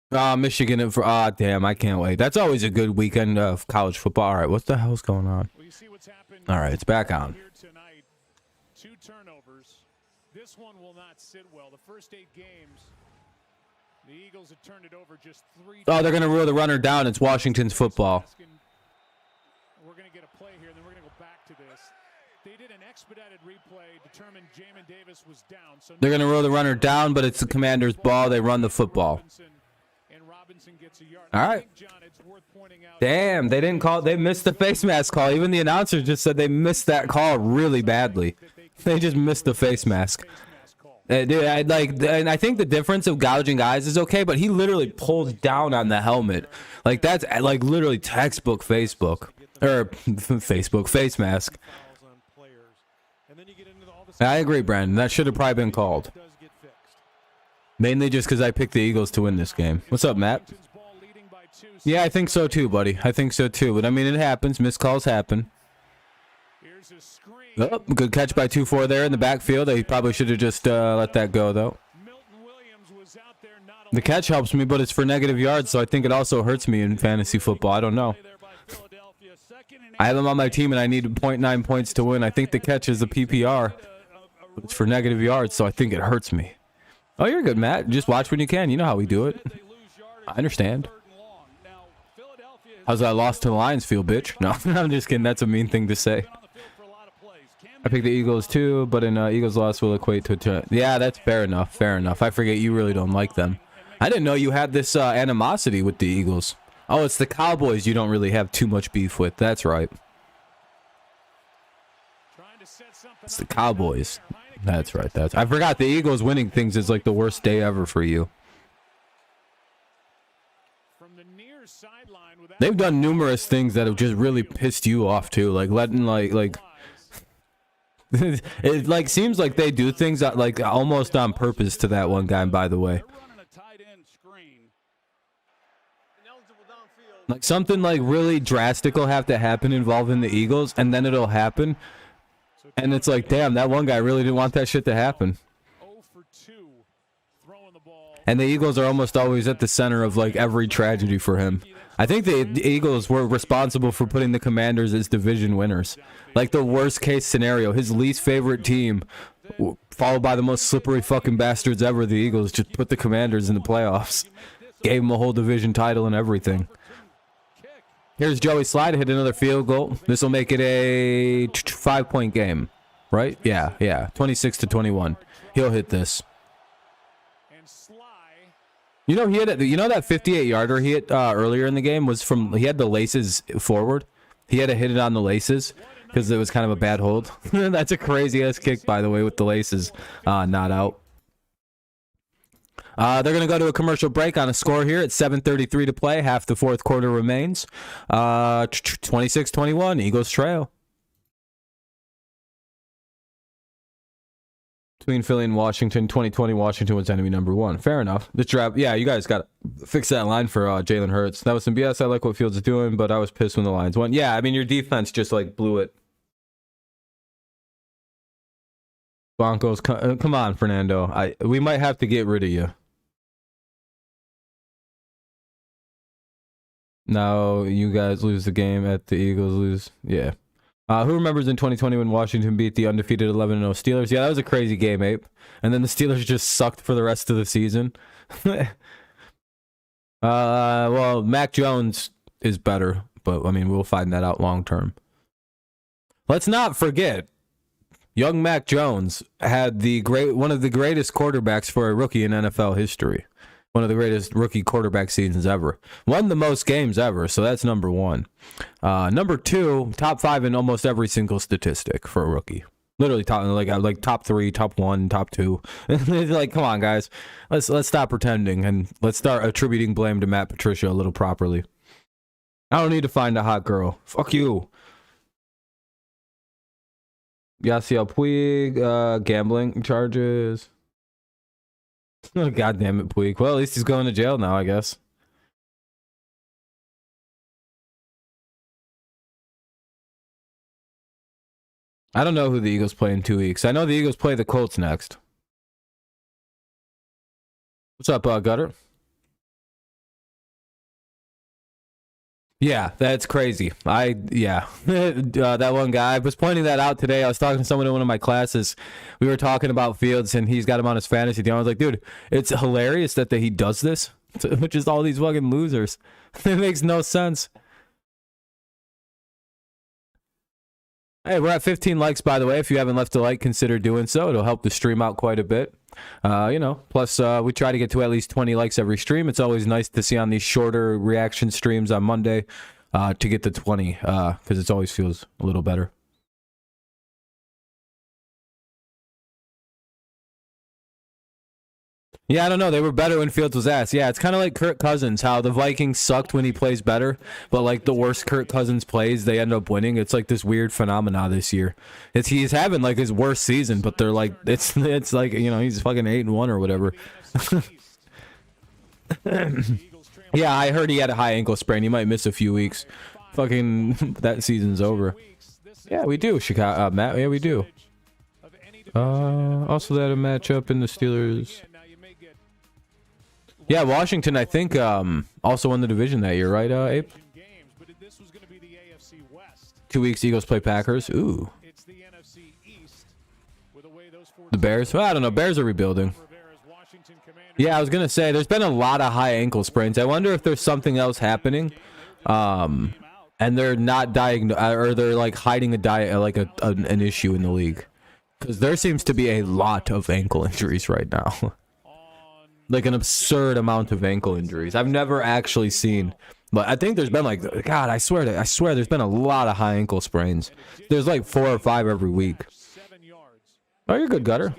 Michigan, damn, I can't wait. That's always a good weekend of college football. All right, what the hell's going on? All right, it's back on. Tonight, 2 turnovers. This one will not sit well. The first 8 games, the Eagles have turned it over just 3 times. Oh, they're going to rule the runner down. It's Washington's football. We're going to get a play here, and then we're going to go back to this. They did an expedited replay, determined Jamin Davis was down. So they're going to rule the runner down, but it's the Commander's ball. They run the football. All right. Damn, they didn't call. They missed the face mask call. Even the announcer just said they missed that call really badly. They just missed the face mask. Dude, and I think the difference of gouging eyes is okay, but he literally pulls down on the helmet. Like, that's like literally textbook Facebook face mask. I agree, Brandon. That should have probably been called. Mainly just because I picked the Eagles to win this game. What's up, Matt? Yeah, I think so too, buddy. I think so too. But I mean, it happens. Missed calls happen. Oh, good catch by 2-4 there in the backfield. They probably should have just let that go, though. The catch helps me, but it's for negative yards, so I think it also hurts me in fantasy football. I don't know. I have him on my team, and I need 0.9 points to win. I think the catch is a PPR, but it's for negative yards, so I think it hurts me. Oh, you're good, Matt. Just watch when you can. You know how we do it. I understand. How's that loss to the Lions feel, bitch? No, I'm just kidding. That's a mean thing to say. I picked the Eagles too, but an Eagles loss will equate to yeah, that's fair enough. Fair enough. I forget you really don't like them. I didn't know you had this animosity with the Eagles. Oh, it's the Cowboys you don't really have too much beef with. That's right. It's the Cowboys. That's right. I forgot the Eagles winning things is like the worst day ever for you. They've done numerous things that have just really pissed you off too, like letting like it like seems like they do things that, like, almost on purpose to that one guy, by the way. Like something like really drastic will have to happen involving the Eagles, and then it'll happen. And it's like, damn, that one guy really didn't want that shit to happen. And the Eagles are almost always at the center of like every tragedy for him. I think the Eagles were responsible for putting the Commanders as division winners. Like the worst case scenario, his least favorite team, followed by the most slippery fucking bastards ever, the Eagles, just put the Commanders in the playoffs. Gave them a whole division title and everything. Here's Joey Slye to hit another field goal. This will make it a 5-point game, right? Yeah. 26-21. He'll hit this. You know, he had that 58-yarder he hit earlier in the game was from, he had the laces forward. He had to hit it on the laces because it was kind of a bad hold. That's a crazy ass kick, by the way, with the laces not out. They're going to go to a commercial break on a score here at 7:33 to play. Half the fourth quarter remains. 26-21, Eagles trail. Between Philly and Washington, 2020, Washington was enemy number 1. Fair enough. This draft, yeah, you guys got to fix that line for Jalen Hurts. That was some BS. I like what Fields is doing, but I was pissed when the Lions won. Yeah, I mean, your defense just, like, blew it. Broncos, come on, Fernando. We might have to get rid of you. Now you guys lose the game at the Eagles lose. Yeah. Who remembers in 2020 when Washington beat the undefeated 11-0 Steelers? Yeah, that was a crazy game, Ape. And then the Steelers just sucked for the rest of the season. Well, Mac Jones is better, but I mean, we'll find that out long term. Let's not forget, young Mac Jones had one of the greatest quarterbacks for a rookie in NFL history. One of the greatest rookie quarterback seasons ever. Won the most games ever, so that's number 1. Number 2, top 5 in almost every single statistic for a rookie. Literally like top 3, top 1, top 2. Like, come on, guys. Let's stop pretending and let's start attributing blame to Matt Patricia a little properly. I don't need to find a hot girl. Fuck you. Yasiel Puig, gambling charges. Oh, God damn it, Puig. Well, at least he's going to jail now, I guess. I don't know who the Eagles play in 2 weeks. I know the Eagles play the Colts next. What's up, Goddert? Yeah, that's crazy. That one guy, I was pointing that out today. I was talking to someone in one of my classes. We were talking about Fields, and he's got him on his fantasy team. I was like, dude, it's hilarious that he does this, which is all these fucking losers. It makes no sense. Hey, we're at 15 likes, by the way. If you haven't left a like, consider doing so. It'll help the stream out quite a bit. Plus we try to get to at least 20 likes every stream. It's always nice to see on these shorter reaction streams on Monday to get to 20 because it always feels a little better. Yeah, I don't know. They were better when Fields was ass. Yeah, it's kind of like Kirk Cousins, how the Vikings sucked when he plays better, but like the worst Kirk Cousins plays, they end up winning. It's like this weird phenomena this year. He's having like his worst season, but they're like it's like, you know, he's fucking 8-1 or whatever. Yeah, I heard he had a high ankle sprain. He might miss a few weeks. Fucking that season's over. Yeah, we do, Chicago, Matt. Yeah, we do. Also they had a matchup in the Steelers. Yeah, Washington, I think, also won the division that year, right, Abe? 2 weeks, Eagles play Packers. Ooh. The Bears? Well, I don't know. Bears are rebuilding. Yeah, I was going to say, there's been a lot of high ankle sprains. I wonder if there's something else happening, and they're not or they're, like, hiding an issue in the league. Because there seems to be a lot of ankle injuries right now. Like an absurd amount of ankle injuries. I've never actually seen, but I think there's been like, God, I swear there's been a lot of high ankle sprains. There's like 4 or 5 every week. Oh, you're good, Gutter.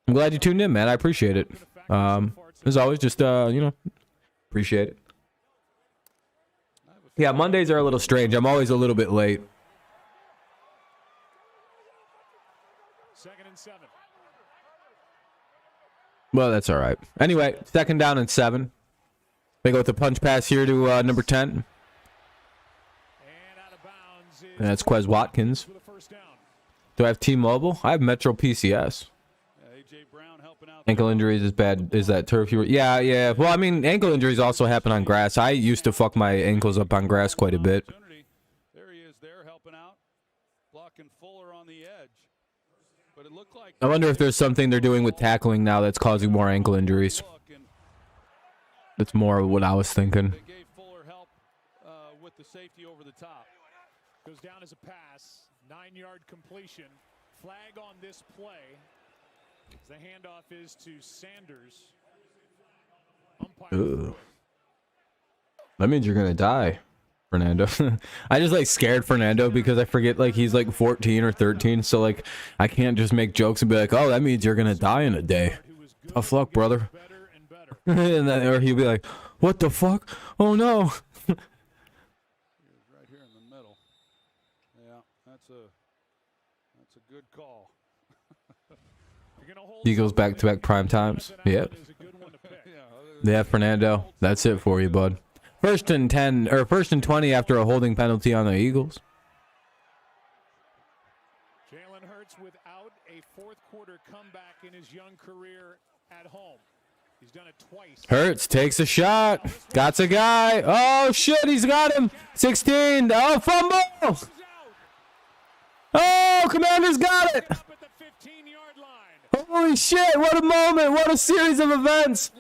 I'm glad you tuned in, man. I appreciate it. As always, just, appreciate it. Yeah, Mondays are a little strange. I'm always a little bit late. 2nd and 7. Well, that's all right. Anyway, 2nd down and 7. They go with the punch pass here to number 10. And that's Quez Watkins. Do I have T-Mobile? I have Metro PCS. Ankle injuries is bad. Is that turf? Yeah. Well, I mean, ankle injuries also happen on grass. I used to fuck my ankles up on grass quite a bit. There he is there helping out. Blocking Fuller on the edge. But it looked like I wonder if there's something they're doing with tackling now that's causing more ankle injuries. That's more of what I was thinking. They gave Fuller help with the safety over the top. Goes down as a pass. 9-yard completion. Flag on this play. The handoff is to Sanders. Ooh. That means you're going to die. Fernando. I just like scared Fernando because I forget like he's like 14 or 13. So like I can't just make jokes and be like, oh, that means you're gonna die in a day. Tough luck, brother. And then, or he'll be like, what the fuck? Oh no. Right here in the middle. Yeah, that's a good call. Eagles back-to-back prime times. Yep. Yeah, Fernando. That's it for you, bud. 1st and 10 or 1st and 20 after a holding penalty on the Eagles. Jalen Hurts without a fourth quarter comeback in his young career at home. He's done it twice. Hurts takes a shot. Got a guy. Oh shit, he's got him. 16. Oh, fumble. Oh, Commanders got it. Holy shit, what a moment. What a series of events.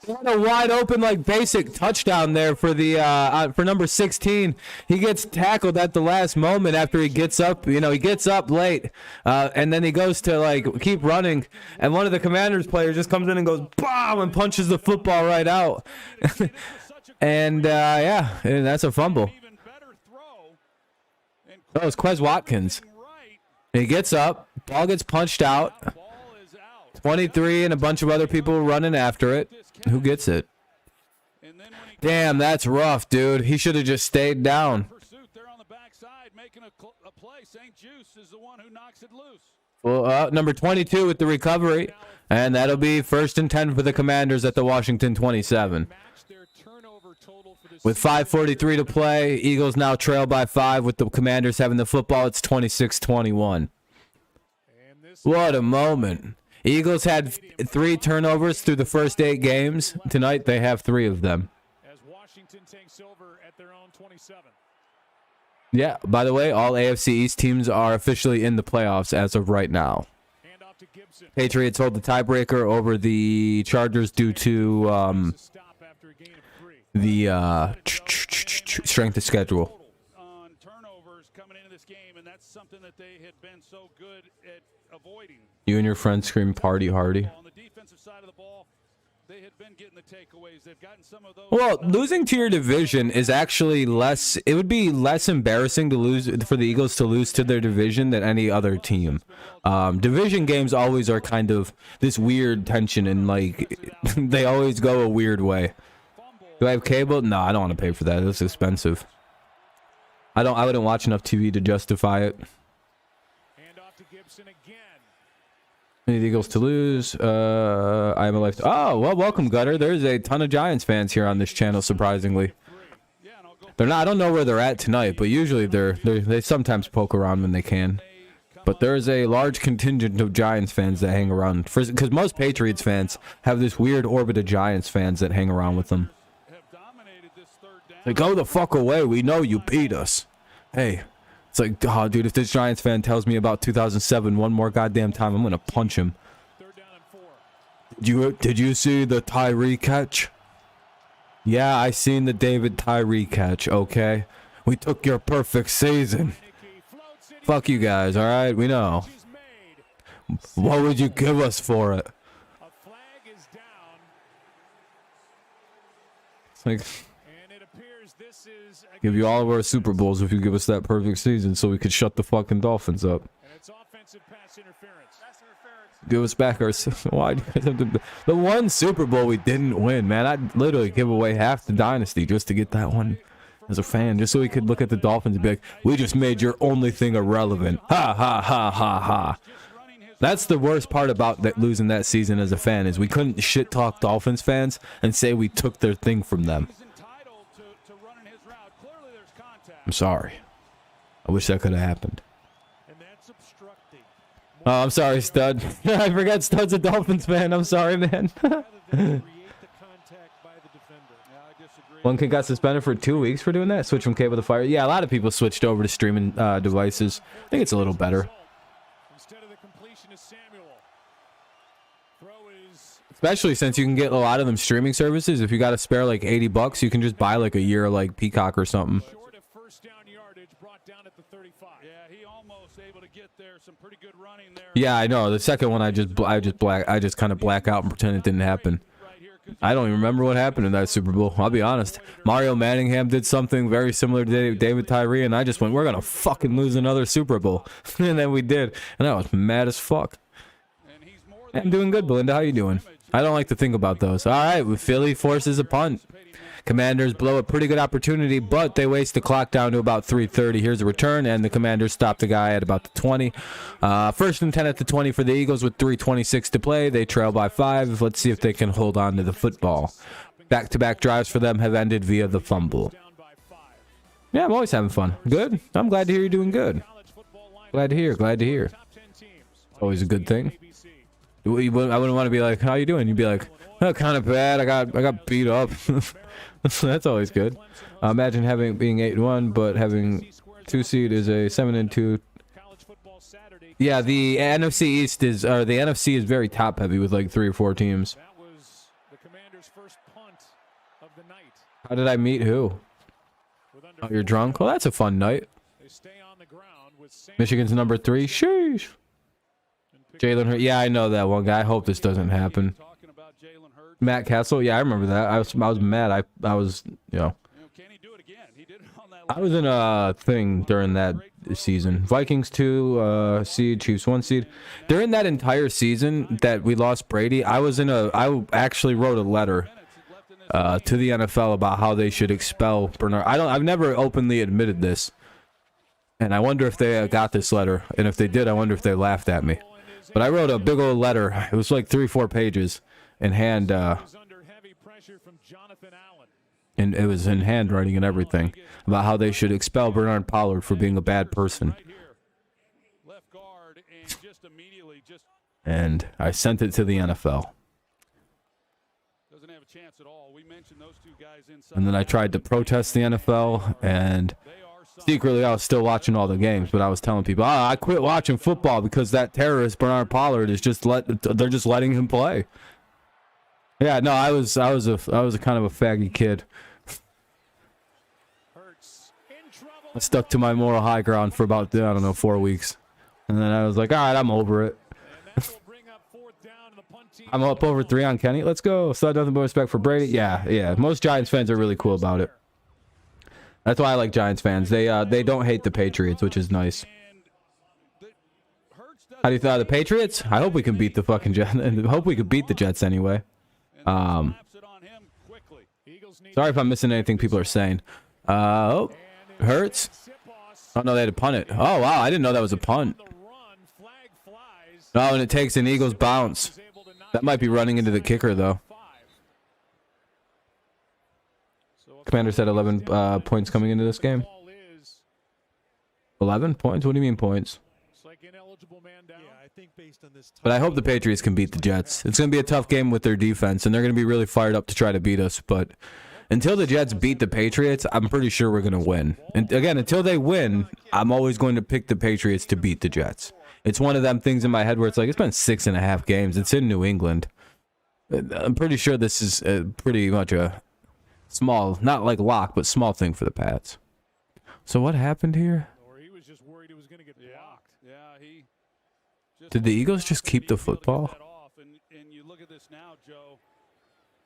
What a wide open, like, basic touchdown there for the for number 16. He gets tackled at the last moment after he gets up. You know, he gets up late, and then he goes to, like, keep running. And one of the Commanders players just comes in and goes, BAM! And punches the football right out. And, yeah, and that's a fumble. Oh, it's Quez Watkins. He gets up. Ball gets punched out. 23 and a bunch of other people running after it. Who gets it? Damn, that's rough, dude. He should have just stayed down. Well, number 22 with the recovery. And that'll be 1st and 10 for the Commanders at the Washington 27. With 5:43 to play, Eagles now trail by 5 with the Commanders having the football. It's 26-21. What a moment. Eagles had 3 turnovers through the first 8 games. Tonight, they have 3 of them. As Washington takes over at their own 27. Yeah, by the way, all AFC East teams are officially in the playoffs as of right now. Patriots hold the tiebreaker over the Chargers due to the strength of schedule. On turnovers coming into this game, and that's something that they had been so good at avoiding. You and your friends scream party hardy. On the defensive side of the ball, they had been getting the takeaways. They've gotten some of those. Well, losing to your division is actually less. It would be less embarrassing to lose for the Eagles to lose to their division than any other team. Division games always are kind of this weird tension, and like they always go a weird way. Do I have cable? No, I don't want to pay for that. It's expensive. I wouldn't watch enough TV to justify it. Any Eagles to lose? I am a life. Oh, well, welcome, Gutter. There's a ton of Giants fans here on this channel, surprisingly. They're not. I don't know where they're at tonight, but usually they sometimes poke around when they can. But there's a large contingent of Giants fans that hang around, because most Patriots fans have this weird orbit of Giants fans that hang around with them. Like, go the fuck away. We know you beat us. Hey. It's like, oh, dude, if this Giants fan tells me about 2007 one more goddamn time, I'm going to punch him. Did you see the Tyree catch? Yeah, I seen the David Tyree catch, okay? We took your perfect season. Fuck you guys, all right? We know. What would you give us for it? It's like... Give you all of our Super Bowls if you give us that perfect season so we could shut the fucking Dolphins up. Give us back our... Why do you guys have to... The one Super Bowl we didn't win, man. I'd literally give away half the dynasty just to get that one as a fan, just so we could look at the Dolphins and be like, we just made your only thing irrelevant. Ha, ha, ha, ha, ha. That's the worst part about losing that season as a fan, is we couldn't shit-talk Dolphins fans and say we took their thing from them. I'm sorry. I wish that could have happened. Oh, I'm sorry, Stud. I forgot Stud's a Dolphins fan. I'm sorry, man. One kid got suspended for 2 weeks for doing that. Switch from cable to fire. Yeah, a lot of people switched over to streaming devices. I think it's a little better. Especially since you can get a lot of them streaming services. If you got to spare like $80, you can just buy like a year like Peacock or something. brought down at the 35. Yeah, he almost able to get there. Some pretty good running there. Yeah, I know. The second one, I just kind of black out and pretend it didn't happen. I don't even remember what happened in that Super Bowl. I'll be honest. Mario Manningham did something very similar to David Tyree, and I just went, we're gonna fucking lose another Super Bowl, and then we did, and I was mad as fuck. I'm doing good, Belinda. How you doing? I don't like to think about those. All right, Philly forces a punt. Commanders blow a pretty good opportunity, but they waste the clock down to about 3:30. Here's a return, and the Commanders stop the guy at about the 20. First and 10 at the 20 for the Eagles with 3:26 to play. They trail by 5. Let's see if they can hold on to the football. Back-to-back drives for them have ended via the fumble. Yeah, I'm always having fun. Good. I'm glad to hear you're doing good. Glad to hear. Glad to hear. Always a good thing. I wouldn't want to be like, how you doing? You'd be like, oh, kind of bad. I got beat up. That's always good. Imagine being 8-1, but having 2 seed is a 7-2. Yeah, the NFC East is, or the NFC is very top heavy with like 3 or 4 teams. That was the Commanders' first punt of the night. How did I meet who? Oh, you're drunk? Well, that's a fun night. They stay on the ground with Michigan's number 3. Sheesh. Jalen Hurts. Yeah, I know that one guy. I hope this doesn't happen. Matt Castle. Yeah, I remember that. I was mad. I was, you know. I was in a thing during that season. Vikings 2 seed, Chiefs 1 seed. During that entire season that we lost Brady, I actually wrote a letter to the NFL about how they should expel Bernard. I've never openly admitted this, and I wonder if they got this letter. And if they did, I wonder if they laughed at me. But I wrote a big old letter. It was like 3-4 pages in hand. And it was in handwriting and everything about how they should expel Bernard Pollard for being a bad person. And I sent it to the NFL. And then I tried to protest the NFL, and secretly I was still watching all the games, but I was telling people, I quit watching football because that terrorist Bernard Pollard is they're just letting him play. Yeah, no, I was a kind of a faggy kid. I stuck to my moral high ground for about, I don't know, 4 weeks. And then I was like, all right, I'm over it. I'm up over 3 on Kenny. Let's go. So nothing but respect for Brady. Yeah. Most Giants fans are really cool about it. That's why I like Giants fans. They don't hate the Patriots, which is nice. How do you thought of the Patriots? I hope we can beat the fucking Jets. I hope we could beat the Jets anyway. Sorry if I'm missing anything people are saying. Oh, Hurts. Oh no, they had to punt it. Oh wow, I didn't know that was a punt. Oh, and it takes an Eagles bounce. That might be running into the kicker though. Commander said 11 points coming into this game. 11 points? What do you mean points? But I hope the Patriots can beat the Jets. It's going to be a tough game with their defense, and they're going to be really fired up to try to beat us. But until the Jets beat the Patriots, I'm pretty sure we're going to win. And again, until they win, I'm always going to pick the Patriots to beat the Jets. It's one of them things in my head where it's like, it's been 6.5 games. It's in New England. I'm pretty sure this is pretty much a small, not like lock, but small thing for the Pats. So what happened here? Did the Eagles just keep the football?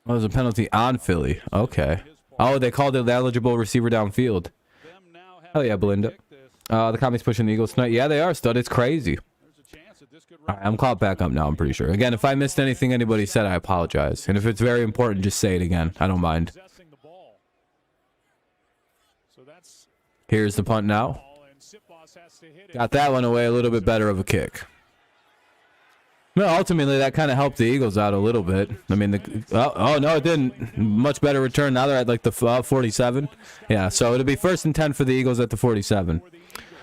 Oh, there's a penalty on Philly. Okay. Oh, they called it the eligible receiver downfield. Hell yeah, Belinda. The commies pushing the Eagles tonight. Yeah, they are, stud. It's crazy. All right, I'm caught back up now, I'm pretty sure. Again, if I missed anything anybody said, I apologize. And if it's very important, just say it again. I don't mind. Here's the punt now. Got that one away, a little bit better of a kick. No, ultimately, that kind of helped the Eagles out a little bit. I mean, oh, no, it didn't. Much better return. Now they're at like the 47. Yeah, so it'll be 1st and 10 for the Eagles at the 47.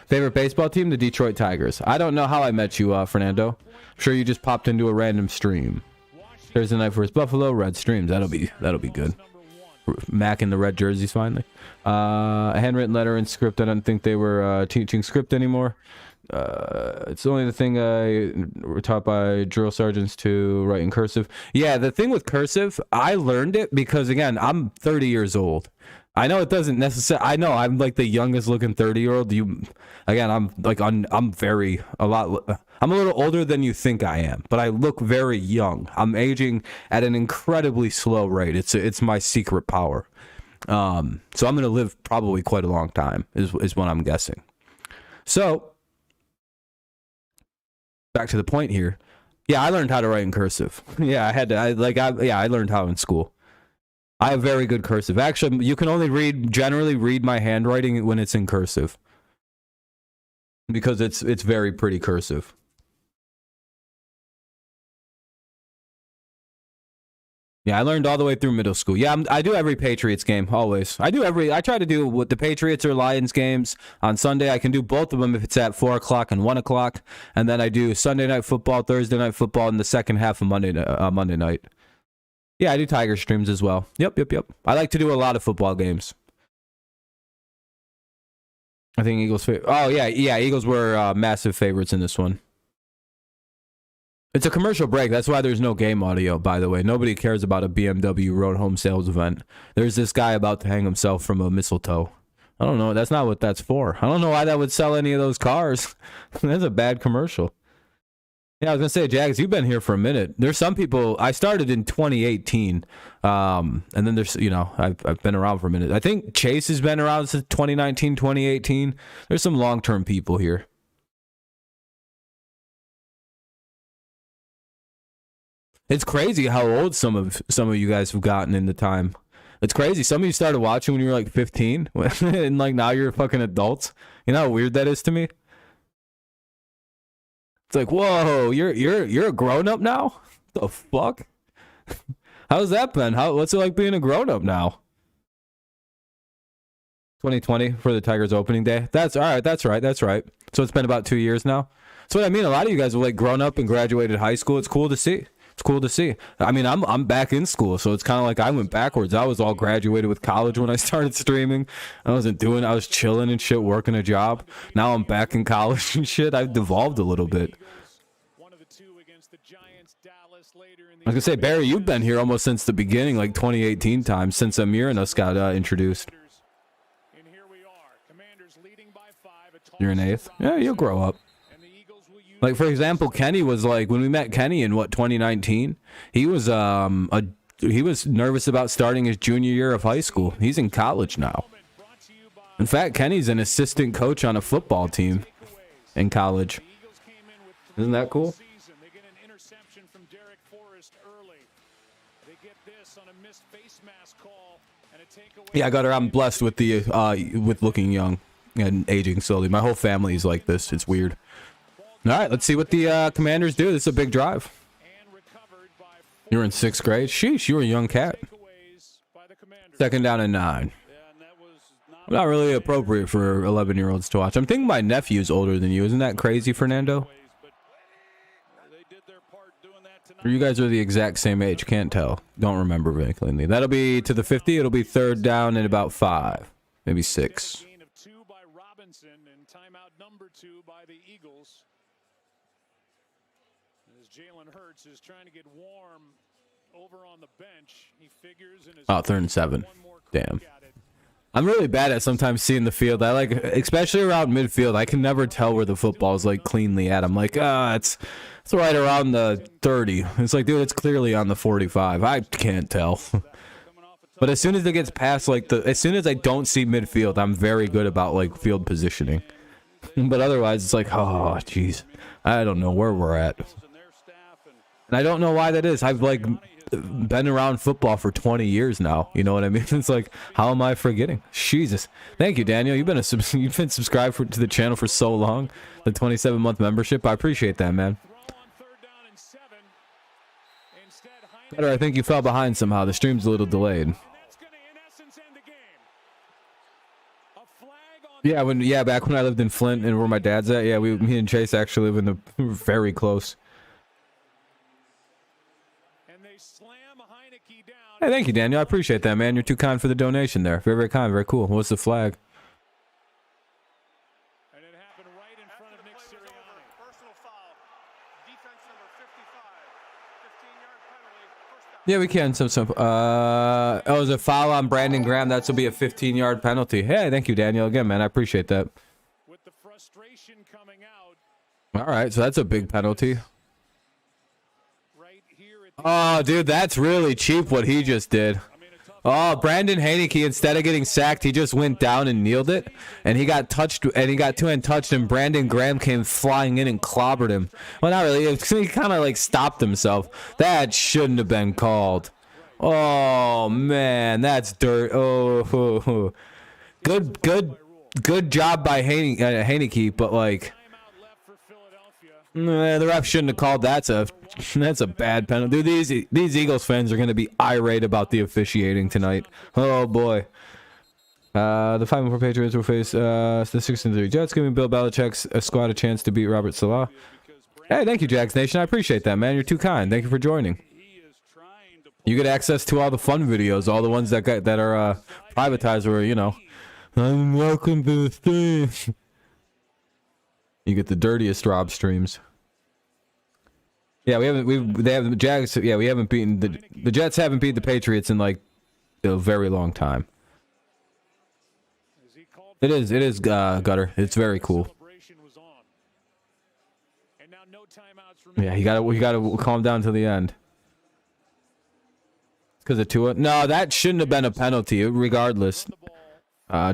Favorite baseball team? The Detroit Tigers. I don't know how I met you, Fernando. I'm sure you just popped into a random stream. Thursday night versus Buffalo, red streams. That'll be good. Mac in the red jerseys finally. A handwritten letter and script. I don't think they were teaching script anymore. It's only the thing we're taught by drill sergeants to write in cursive. Yeah, the thing with cursive, I learned it because, again, I'm 30 years old. I know it doesn't necessarily. I know I'm like the youngest looking 30-year-old. Again, I'm like I'm very a lot. I'm a little older than you think I am, but I look very young. I'm aging at an incredibly slow rate. It's my secret power. So I'm gonna live probably quite a long time. Is what I'm guessing. So back to the point here. Yeah, I learned how to write in cursive. Yeah, I had to. I learned how in school. I have very good cursive. Actually, you can only generally read my handwriting when it's in cursive. Because it's very pretty cursive. Yeah, I learned all the way through middle school. Yeah, I do every Patriots game, always. I try to do with the Patriots or Lions games on Sunday. I can do both of them if it's at 4 o'clock and 1 o'clock. And then I do Sunday night football, Thursday night football, and the second half of Monday night. Yeah, I do Tiger streams as well. Yep. I like to do a lot of football games. I think Eagles. Oh, yeah. Eagles were massive favorites in this one. It's a commercial break. That's why there's no game audio, by the way. Nobody cares about a BMW road home sales event. There's this guy about to hang himself from a mistletoe. I don't know. That's not what that's for. I don't know why that would sell any of those cars. That's a bad commercial. Yeah, I was going to say, Jags, you've been here for a minute. There's some people, I started in 2018, and then there's, I've been around for a minute. I think Chase has been around since 2019, 2018. There's some long-term people here. It's crazy how old some of you guys have gotten in the time. It's crazy. Some of you started watching when you were like 15, and like now you're fucking adults. You know how weird that is to me? It's like, whoa, you're a grown up now? The fuck? How's that been? What's it like being a grown up now? 2020 for the Tigers opening day. That's all right. That's right. So it's been about 2 years now. That's what I mean. A lot of you guys have like grown up and graduated high school. It's cool to see. I mean, I'm back in school, so it's kind of like I went backwards. I was all graduated with college when I started streaming. I was chilling and shit, working a job. Now I'm back in college and shit. I've devolved a little bit. I was gonna say, Barry, you've been here almost since the beginning, like 2018 times, since Amir and us got introduced. You're an eighth? Yeah, you'll grow up. Like, for example, Kenny was like, when we met Kenny in 2019, he was he was nervous about starting his junior year of high school. He's in college now. In fact, Kenny's an assistant coach on a football team in college. Isn't that cool? Yeah, I'm blessed with the with looking young and aging slowly. My whole family is like this. It's weird. All right, let's see what the Commanders do. This is a big drive. You're in 6th grade. Sheesh, you were a young cat. 2nd down and 9. Not really appropriate for 11-year-olds to watch. I'm thinking my nephew's older than you. Isn't that crazy, Fernando? Or you guys are the exact same age. Can't tell. Don't remember very clearly. That'll be to the 50. It'll be 3rd down and about 5. Maybe 6. Jalen Hurts is trying to get warm over on the bench. He figures in his 3rd and 7. Damn. I'm really bad at sometimes seeing the field. I like, especially around midfield, I can never tell where the football is like cleanly at. I'm like, it's right around the 30. It's like, dude, it's clearly on the 45. I can't tell. But as soon as it gets past as soon as I don't see midfield, I'm very good about like field positioning. But otherwise, it's like, oh, jeez, I don't know where we're at. And I don't know why that is. I've like been around football for 20 years now. You know what I mean? It's like, how am I forgetting? Jesus. Thank you, Daniel. You've been subscribed to the channel for so long. The 27-month membership. I appreciate that, man. Better, I think you fell behind somehow. The stream's a little delayed. Yeah, back when I lived in Flint and where my dad's at. Yeah, me and Chase actually live we were very close. Hey, thank you, Daniel. I appreciate that, man. You're too kind for the donation there. Very, very kind. Very cool. What's the flag? And it happened right in front of Nick Sirianni. Personal foul. Defense number 55. Yeah, we can. It was a foul on Brandon Graham. That's will be a 15-yard penalty. Hey, thank you, Daniel. Again, man, I appreciate that. With the frustration coming out. All right, so that's a big penalty. Right here at Oh, dude, that's really cheap what he just did. Oh, Brandon Heinecke, instead of getting sacked, he just went down and kneeled it, and he got touched, and he got two-hand touched, and Brandon Graham came flying in and clobbered him. Well, not really. He kind of like stopped himself. That shouldn't have been called. Oh man, that's dirt. Oh, good job by Heinecke, but like, the ref shouldn't have called that. That's a bad penalty. Dude, these Eagles fans are going to be irate about the officiating tonight. Oh boy. The 5-4 Patriots will face the 6-3 Jets, giving Bill Belichick's squad a chance to beat Robert Slye. Hey, thank you, Jags Nation. I appreciate that, man. You're too kind. Thank you for joining. You get access to all the fun videos, all the ones that are privatized, where I'm welcome to the stream. You get the dirtiest Rob streams. Yeah, we haven't beaten the Jets haven't beat the Patriots in like a very long time. It is Gutter. It's very cool. Yeah, you gotta calm down to the end. Because of Tua? No, that shouldn't have been a penalty, regardless.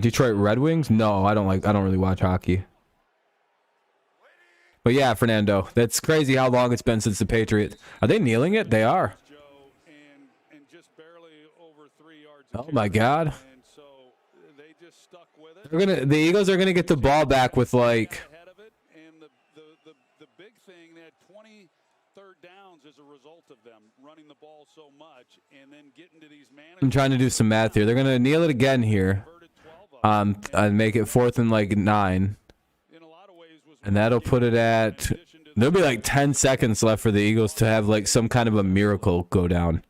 Detroit Red Wings? No, I don't really watch hockey. But yeah, Fernando, that's crazy how long it's been since the Patriots. Are they kneeling it? They are. Oh my God. The Eagles are gonna get the ball back with like. The big thing, they had 20 third downs as a result of them running the ball so much and then getting to these managers. I'm trying to do some math here. They're gonna kneel it again here. And make it 4th and like 9. And that'll put it at, there'll be like 10 seconds left for the Eagles to have like some kind of a miracle go down.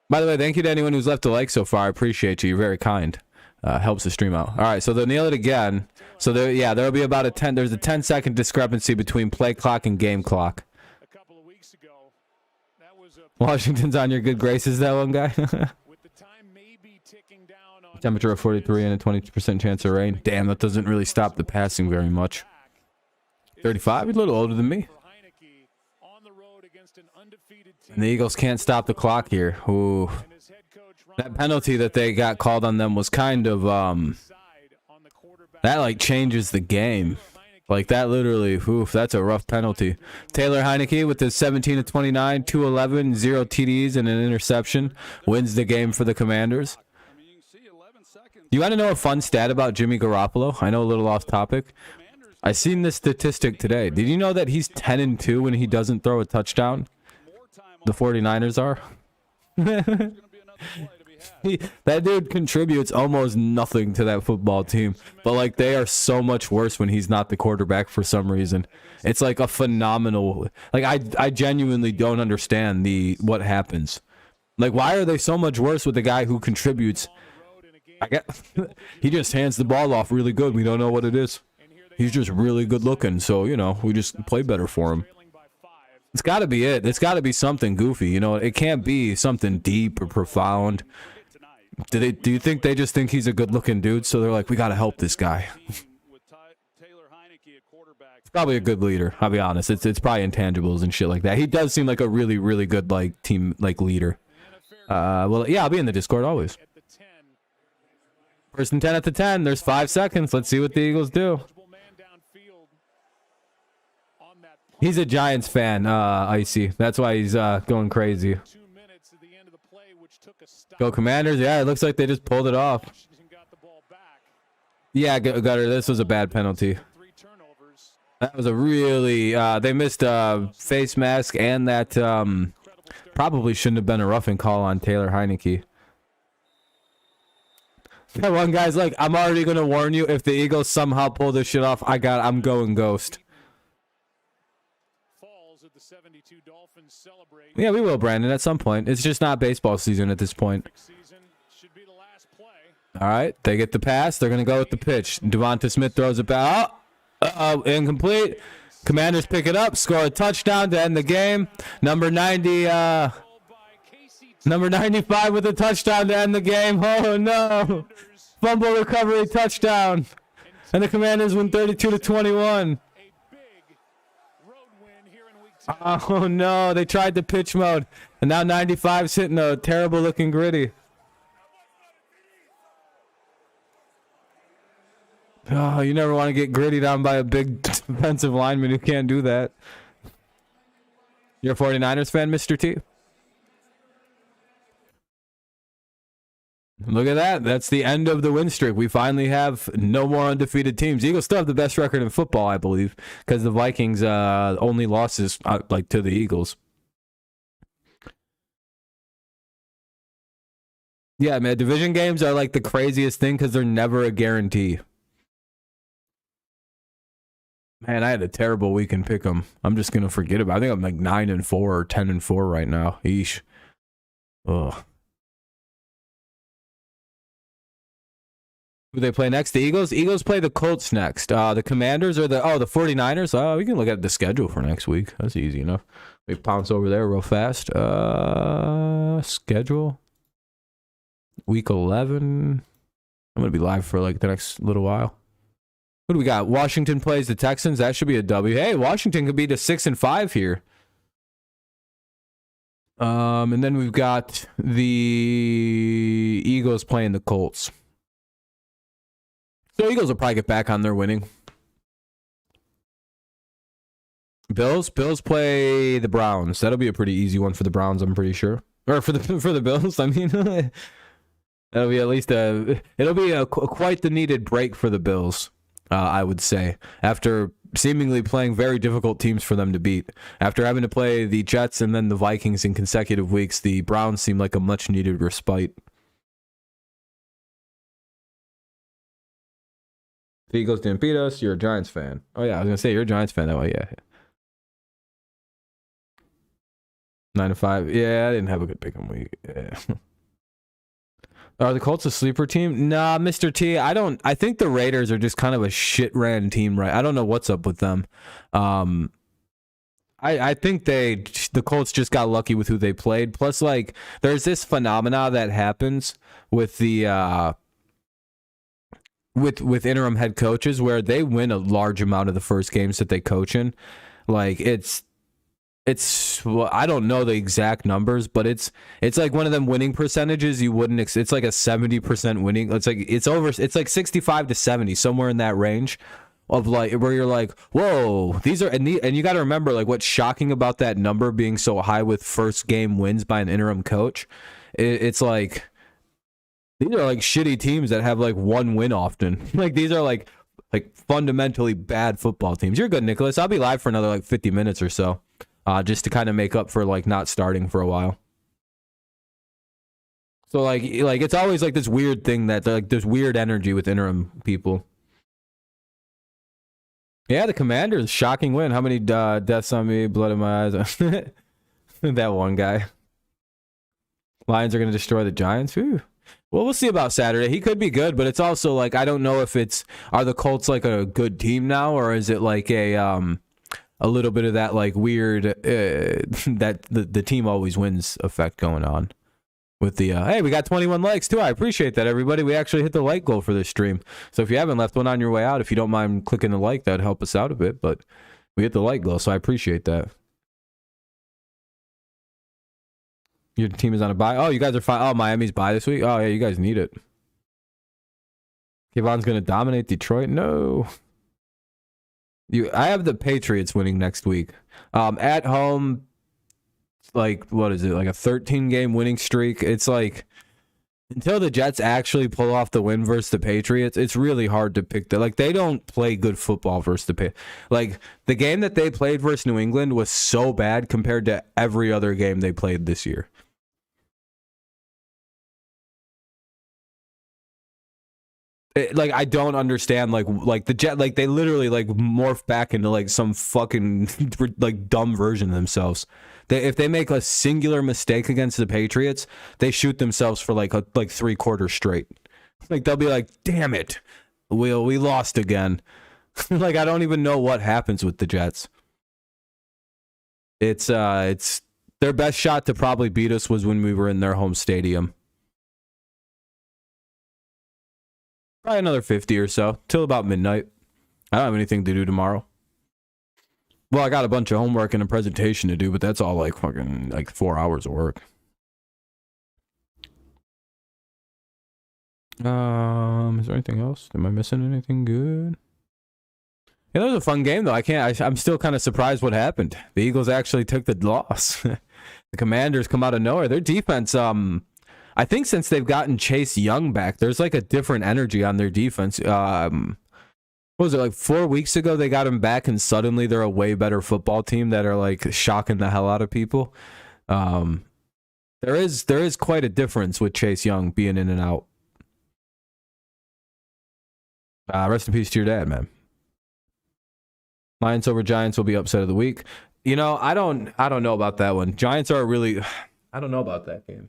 By the way, thank you to anyone who's left a like so far. I appreciate you. You're very kind. Helps the stream out. All right, so they'll kneel it again. So there'll be about there's a 10-second discrepancy between play clock and game clock. A couple of weeks ago, that was Washington's on your good graces, that one guy. with the time maybe ticking down on Temperature of 43 and a 20% chance of rain. Damn, that doesn't really stop the passing very much. 35? He's a little older than me. And the Eagles can't stop the clock here. Ooh. That penalty that they got called on them was kind of, that like changes the game. Like that literally, oof, that's a rough penalty. Taylor Heinecke with his 17-29, 211, 0 TDs and an interception wins the game for the Commanders. You want to know a fun stat about Jimmy Garoppolo? I know a little off topic. I seen this statistic today. Did you know that he's 10-2 when he doesn't throw a touchdown? The 49ers are. That dude contributes almost nothing to that football team, but like they are so much worse when he's not the quarterback for some reason. It's like a phenomenal, like I genuinely don't understand what happens. Like, why are they so much worse with the guy who contributes? I get he just hands the ball off really good. We don't know what it is. He's just really good looking, so we just play better for him. It's got to be it. It's got to be something goofy, It can't be something deep or profound. Do you think they just think he's a good-looking dude, so they're like, we got to help this guy? It's probably a good leader. I'll be honest. It's probably intangibles and shit like that. He does seem like a really, really good like team leader. Well, yeah, I'll be in the Discord always. First and 10 at the 10. There's 5 seconds. Let's see what the Eagles do. He's a Giants fan, Icy. That's why he's going crazy. Go Commanders. Yeah, it looks like they just pulled it off. Yeah, Gutter, this was a bad penalty. That was a really... they missed face mask, and that probably shouldn't have been a roughing call on Taylor Heinecke. That one guy's like, I'm already going to warn you, if the Eagles somehow pull this shit off, I'm going ghost. Yeah, we will, Brandon, at some point. It's just not baseball season at this point. All right, they get the pass. They're going to go with the pitch. Devonta Smith throws it back. Uh-oh, incomplete. Commanders pick it up, score a touchdown to end the game. Number 95 with a touchdown to end the game. Oh no! Fumble recovery touchdown, and the Commanders win 32-21. Oh no! They tried the pitch mode, and now 95's hitting a terrible looking gritty. Oh, you never want to get gritty down by a big defensive lineman who can't do that. You're a 49ers fan, Mr. T? Look at that. That's the end of the win streak. We finally have no more undefeated teams. Eagles still have the best record in football, I believe, because the Vikings only losses like to the Eagles. Yeah, man, division games are like the craziest thing because they're never a guarantee. Man, I had a terrible week in Pick'em. I'm just gonna forget about it. I think I'm like 9-4 or 10-4 right now. Eesh. Ugh. Who they play next? The Eagles? Eagles play the Colts next. The Commanders or the 49ers? We can look at the schedule for next week. That's easy enough. We pounce over there real fast. Schedule. Week 11. I'm gonna be live for like the next little while. What do we got? Washington plays the Texans. That should be a W. Hey, Washington could be to 6-5 here. And then we've got the Eagles playing the Colts. So Eagles will probably get back on their winning. Bills play the Browns. That'll be a pretty easy one for the Browns, I'm pretty sure. Or for the Bills, I mean. That'll be at least it'll be quite the needed break for the Bills. I would say, after seemingly playing very difficult teams for them to beat. After having to play the Jets and then the Vikings in consecutive weeks, the Browns seem like a much-needed respite. The Eagles didn't beat us. You're a Giants fan. Oh, yeah, I was going to say, you're a Giants fan. Oh, yeah. 9-5. Yeah, I didn't have a good pick 'em week. Yeah. Are the Colts a sleeper team? Nah, Mr. T, I think the Raiders are just kind of a shit-ran team, right? I don't know what's up with them. I think the Colts just got lucky with who they played. Plus, like, there's this phenomena that happens with the with interim head coaches where they win a large amount of the first games that they coach in. Like, it's well, I don't know the exact numbers, but it's like one of them winning percentages you wouldn't it's like a 70% winning. It's like 65 to 70, somewhere in that range of like where you're like, whoa, these are and you got to remember like what's shocking about that number being so high with first game wins by an interim coach. It's like these are like shitty teams that have like one win often. Like these are like fundamentally bad football teams. You're good, Nicholas. I'll be live for another like 50 minutes or so. Just to kind of make up for like not starting for a while. So like it's always like this weird thing that like there's weird energy with interim people. Yeah, the Commanders, shocking win. How many deaths on me, blood in my eyes? That one guy. Lions are going to destroy the Giants. Whew. Well, we'll see about Saturday. He could be good, but it's also like I don't know if are the Colts like a good team now, or is it like a little bit of that like weird that the team always wins effect going on with the hey, we got 21 likes too. I appreciate that, everybody. We actually hit the like goal for this stream. So if you haven't left one on your way out, if you don't mind clicking the like, that'd help us out a bit. But we hit the like goal, so I appreciate that. Your team is on a bye. Oh, you guys are fine. Oh, Miami's bye this week. Oh yeah, you guys need it. Kayvon's gonna dominate Detroit. No. I have the Patriots winning next week. At home, like, what is it? Like a 13-game winning streak. It's like, until the Jets actually pull off the win versus the Patriots, it's really hard to pick that. Like, they don't play good football versus the Patriots. Like, the game that they played versus New England was so bad compared to every other game they played this year. Like I don't understand like the Jet like they literally like morph back into like some fucking like dumb version of themselves. If they make a singular mistake against the Patriots, they shoot themselves for like 3 quarters straight. Like they'll be like, damn it, we lost again. Like I don't even know what happens with the Jets. It's their best shot to probably beat us was when we were in their home stadium. Probably another 50 or so till about midnight. I don't have anything to do tomorrow. Well, I got a bunch of homework and a presentation to do, but that's all like fucking like 4 hours of work. Is there anything else? Am I missing anything good? Yeah, that was a fun game though. I'm still kind of surprised what happened. The Eagles actually took the loss. The Commanders come out of nowhere. Their defense, I think since they've gotten Chase Young back, there's like a different energy on their defense. What was it, like 4 weeks ago they got him back and suddenly they're a way better football team that are like shocking the hell out of people. There is quite a difference with Chase Young being in and out. Rest in peace to your dad, man. Lions over Giants will be upset of the week. You know, I don't know about that one. Giants are really, I don't know about that game.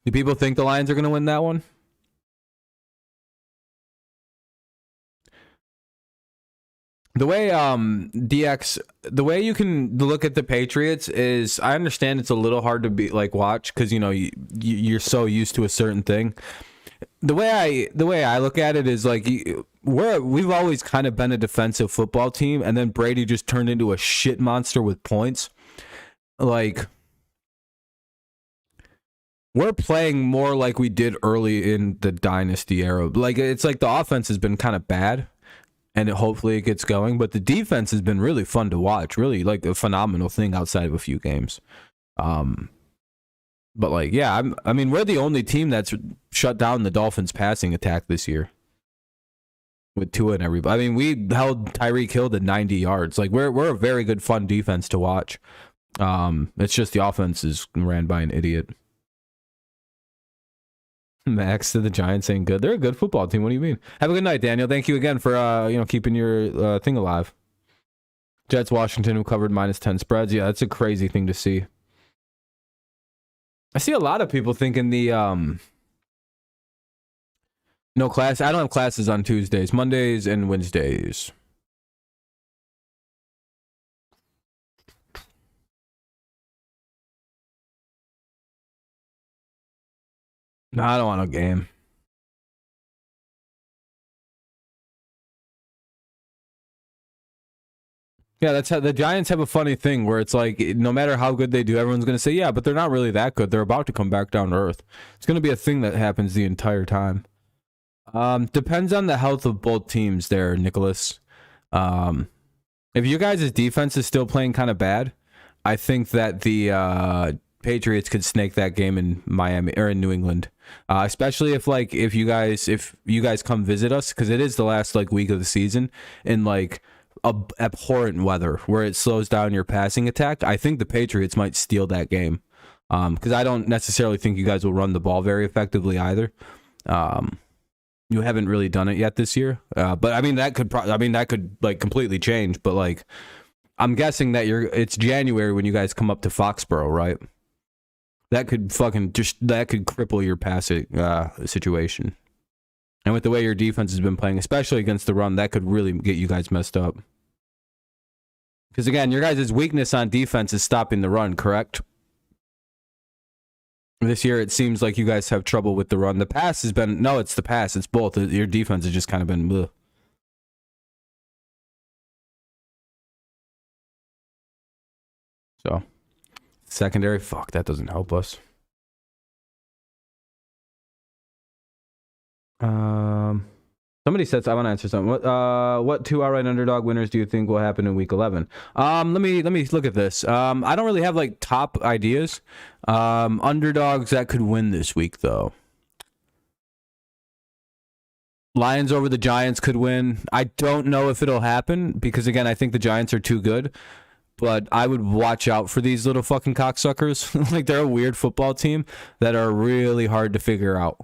Do people think the Lions are going to win that one? The way the way you can look at the Patriots is, I understand it's a little hard to be like watch because you know you're so used to a certain thing. The way I look at it is like we've always kind of been a defensive football team, and then Brady just turned into a shit monster with points. Like we're playing more like we did early in the dynasty era. Like it's like the offense has been kind of bad, and hopefully it gets going. But the defense has been really fun to watch. Really like a phenomenal thing outside of a few games. But like, yeah, I mean, we're the only team that's shut down the Dolphins' passing attack this year with Tua and everybody. I mean, we held Tyreek Hill to 90 yards. Like, we're a very good, fun defense to watch. It's just the offense is ran by an idiot. Max to the Giants ain't good. They're a good football team. What do you mean? Have a good night, Daniel. Thank you again for keeping your thing alive. Jets Washington, who covered -10 spreads. Yeah, that's a crazy thing to see. I see a lot of people thinking the no class. I don't have classes on Tuesdays, Mondays, and Wednesdays. No, I don't want a game. Yeah, that's how the Giants have a funny thing where it's like no matter how good they do, everyone's going to say, yeah, but they're not really that good. They're about to come back down to earth. It's going to be a thing that happens the entire time. Depends on the health of both teams there, Nicholas. If you guys' defense is still playing kind of bad, I think that the Patriots could snake that game in Miami or in New England. Especially if you guys come visit us, because it is the last like week of the season in like abhorrent weather where it slows down your passing attack. I think the Patriots might steal that game because I don't necessarily think you guys will run the ball very effectively either. You haven't really done it yet this year, but I mean that could like completely change. But like I'm guessing that it's January when you guys come up to Foxborough, right? That could cripple your passing situation. And with the way your defense has been playing, especially against the run, that could really get you guys messed up. Because again, your guys' weakness on defense is stopping the run, correct? This year, it seems like you guys have trouble with the run. The pass has been... No, it's the pass. It's both. Your defense has just kind of been... Bleh. So, secondary, fuck, that doesn't help us. Somebody says I want to answer something. What 2 outright underdog winners do you think will happen in week 11? Let me look at this. I don't really have like top ideas. Underdogs that could win this week though. Lions over the Giants could win. I don't know if it'll happen because again, I think the Giants are too good. But I would watch out for these little fucking cocksuckers. Like they're a weird football team that are really hard to figure out.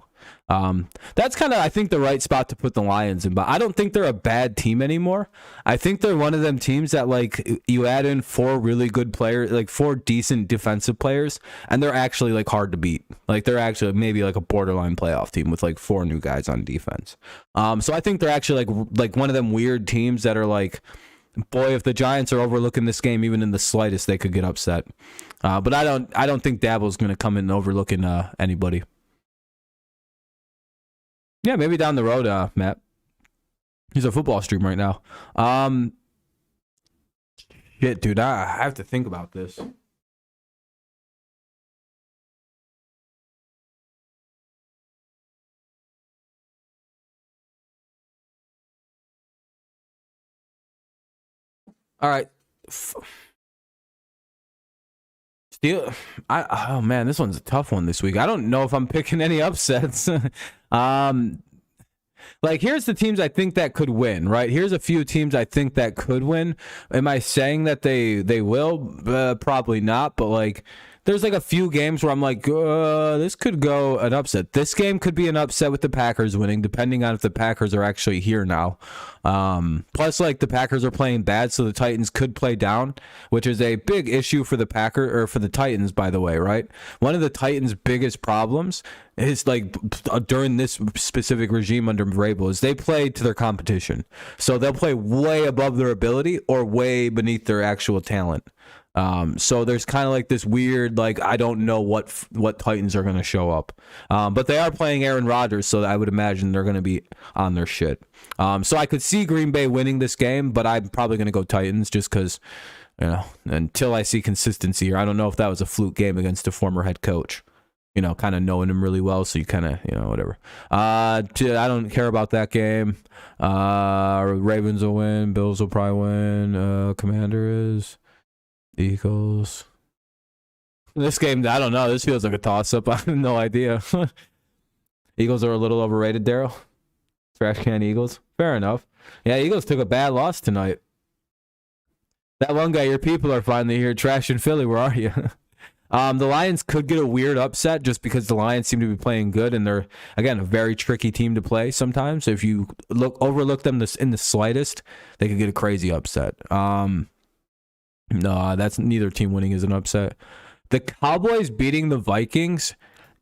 That's kind of, I think, the right spot to put the Lions in, but I don't think they're a bad team anymore. I think they're one of them teams that like you add in 4 really good players, like 4 decent defensive players, and they're actually like hard to beat. Like they're actually maybe like a borderline playoff team with like 4 new guys on defense. So I think they're actually like one of them weird teams that are like boy, if the Giants are overlooking this game even in the slightest, they could get upset. But I don't think Dabble's going to come in overlooking anybody. Yeah, maybe down the road, Matt. He's a football stream right now. Shit, dude, I have to think about this. All right. Oh man, this one's a tough one this week. I don't know if I'm picking any upsets. Like, here's the teams I think that could win, right? Here's a few teams I think that could win. Am I saying that they will? Probably not, but like, there's like a few games where I'm like, this could go an upset. This game could be an upset with the Packers winning, depending on if the Packers are actually here now. Plus, like, the Packers are playing bad, so the Titans could play down, which is a big issue for the Titans, by the way, right? One of the Titans' biggest problems is, like, during this specific regime under Vrabel, is they play to their competition. So they'll play way above their ability or way beneath their actual talent. So there's kind of like this weird, like, I don't know what Titans are going to show up. But they are playing Aaron Rodgers, so I would imagine they're going to be on their shit. So I could see Green Bay winning this game, but I'm probably going to go Titans just because, you know, until I see consistency, or I don't know if that was a fluke game against a former head coach. You know, kind of knowing him really well, so you kind of, you know, whatever. I don't care about that game. Ravens will win. Bills will probably win. Commanders. Eagles. This game, I don't know. This feels like a toss-up. I have no idea. Eagles are a little overrated, Daryl. Trash can Eagles. Fair enough. Yeah, Eagles took a bad loss tonight. That one guy, your people are finally here. Trash in Philly, where are you? The Lions could get a weird upset just because the Lions seem to be playing good, and they're, again, a very tricky team to play sometimes. So if you overlook them in the slightest, they could get a crazy upset. No, that's neither team winning is an upset. The Cowboys beating the Vikings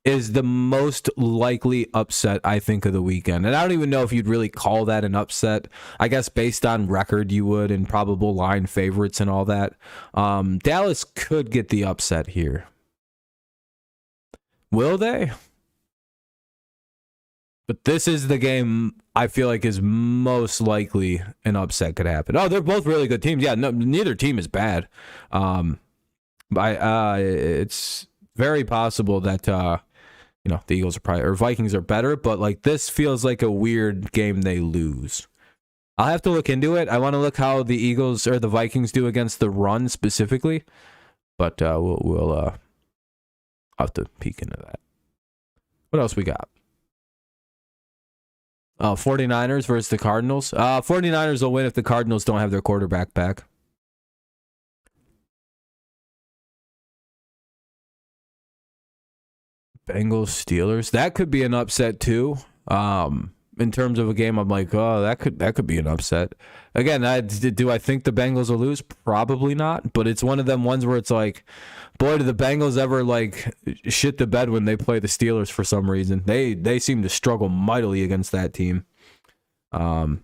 is the most likely upset, I think, of the weekend. And I don't even know if you'd really call that an upset. I guess based on record you would, and probable line favorites and all that. Dallas could get the upset here. Will they? But this is the game I feel like is most likely an upset could happen. Oh, they're both really good teams. Yeah, no, neither team is bad. It's very possible that you know, the Eagles are probably, or Vikings are better, but like this feels like a weird game they lose. I'll have to look into it. I want to look how the Eagles or the Vikings do against the run specifically, but we'll have to peek into that. What else we got? 49ers versus the Cardinals. 49ers will win if the Cardinals don't have their quarterback back. Bengals, Steelers. That could be an upset too. In terms of a game, I'm like, oh, that could be an upset. Again, do I think the Bengals will lose? Probably not. But it's one of them ones where it's like, boy, do the Bengals ever like shit the bed when they play the Steelers for some reason. They seem to struggle mightily against that team. The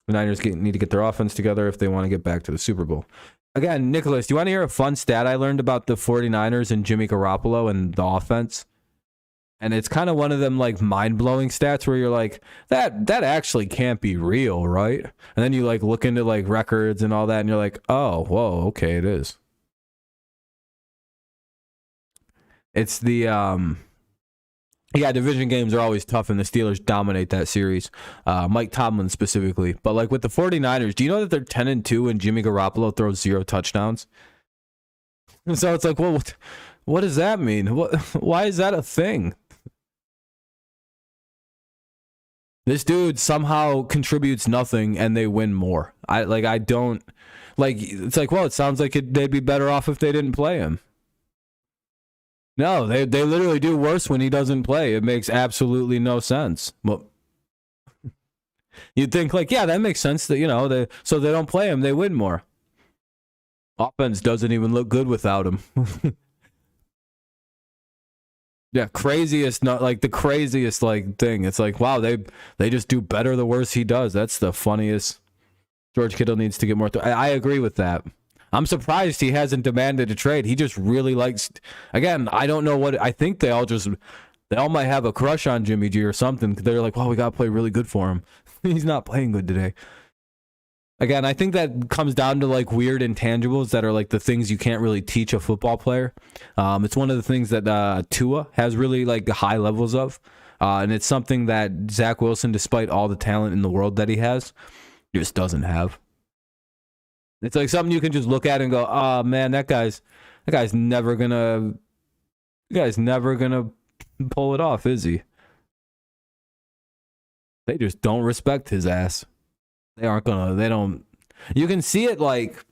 Niners need to get their offense together if they want to get back to the Super Bowl. Again, Nicholas, do you want to hear a fun stat I learned about the 49ers and Jimmy Garoppolo and the offense? And it's kind of one of them like mind-blowing stats where you're like, that actually can't be real, right? And then you like look into like records and all that and you're like, oh, whoa, okay, it is. It's the division games are always tough and the Steelers dominate that series. Mike Tomlin specifically. But like with the 49ers, do you know that they're 10-2 and Jimmy Garoppolo throws 0 touchdowns? And so it's like, well, what does that mean? Why is that a thing? This dude somehow contributes nothing and they win more. It's like, well, it sounds like they'd be better off if they didn't play him. No, they literally do worse when he doesn't play. It makes absolutely no sense. Well, you'd think like, yeah, that makes sense that, you know, so they don't play him, they win more. Offense doesn't even look good without him. Yeah, craziest, not like the craziest like thing. It's like, wow, they just do better the worse he does. That's the funniest. George Kittle needs to get more. I agree with that. I'm surprised he hasn't demanded a trade. He just really likes. Again, I don't know what. I think they all might have a crush on Jimmy G or something. They're like, well, we got to play really good for him. He's not playing good today. Again, I think that comes down to like weird intangibles that are like the things you can't really teach a football player. It's one of the things that Tua has really like high levels of. And it's something that Zach Wilson, despite all the talent in the world that he has, just doesn't have. It's like something you can just look at and go, oh man, that guy's never gonna pull it off, is he? They just don't respect his ass. They don't. You can see it like,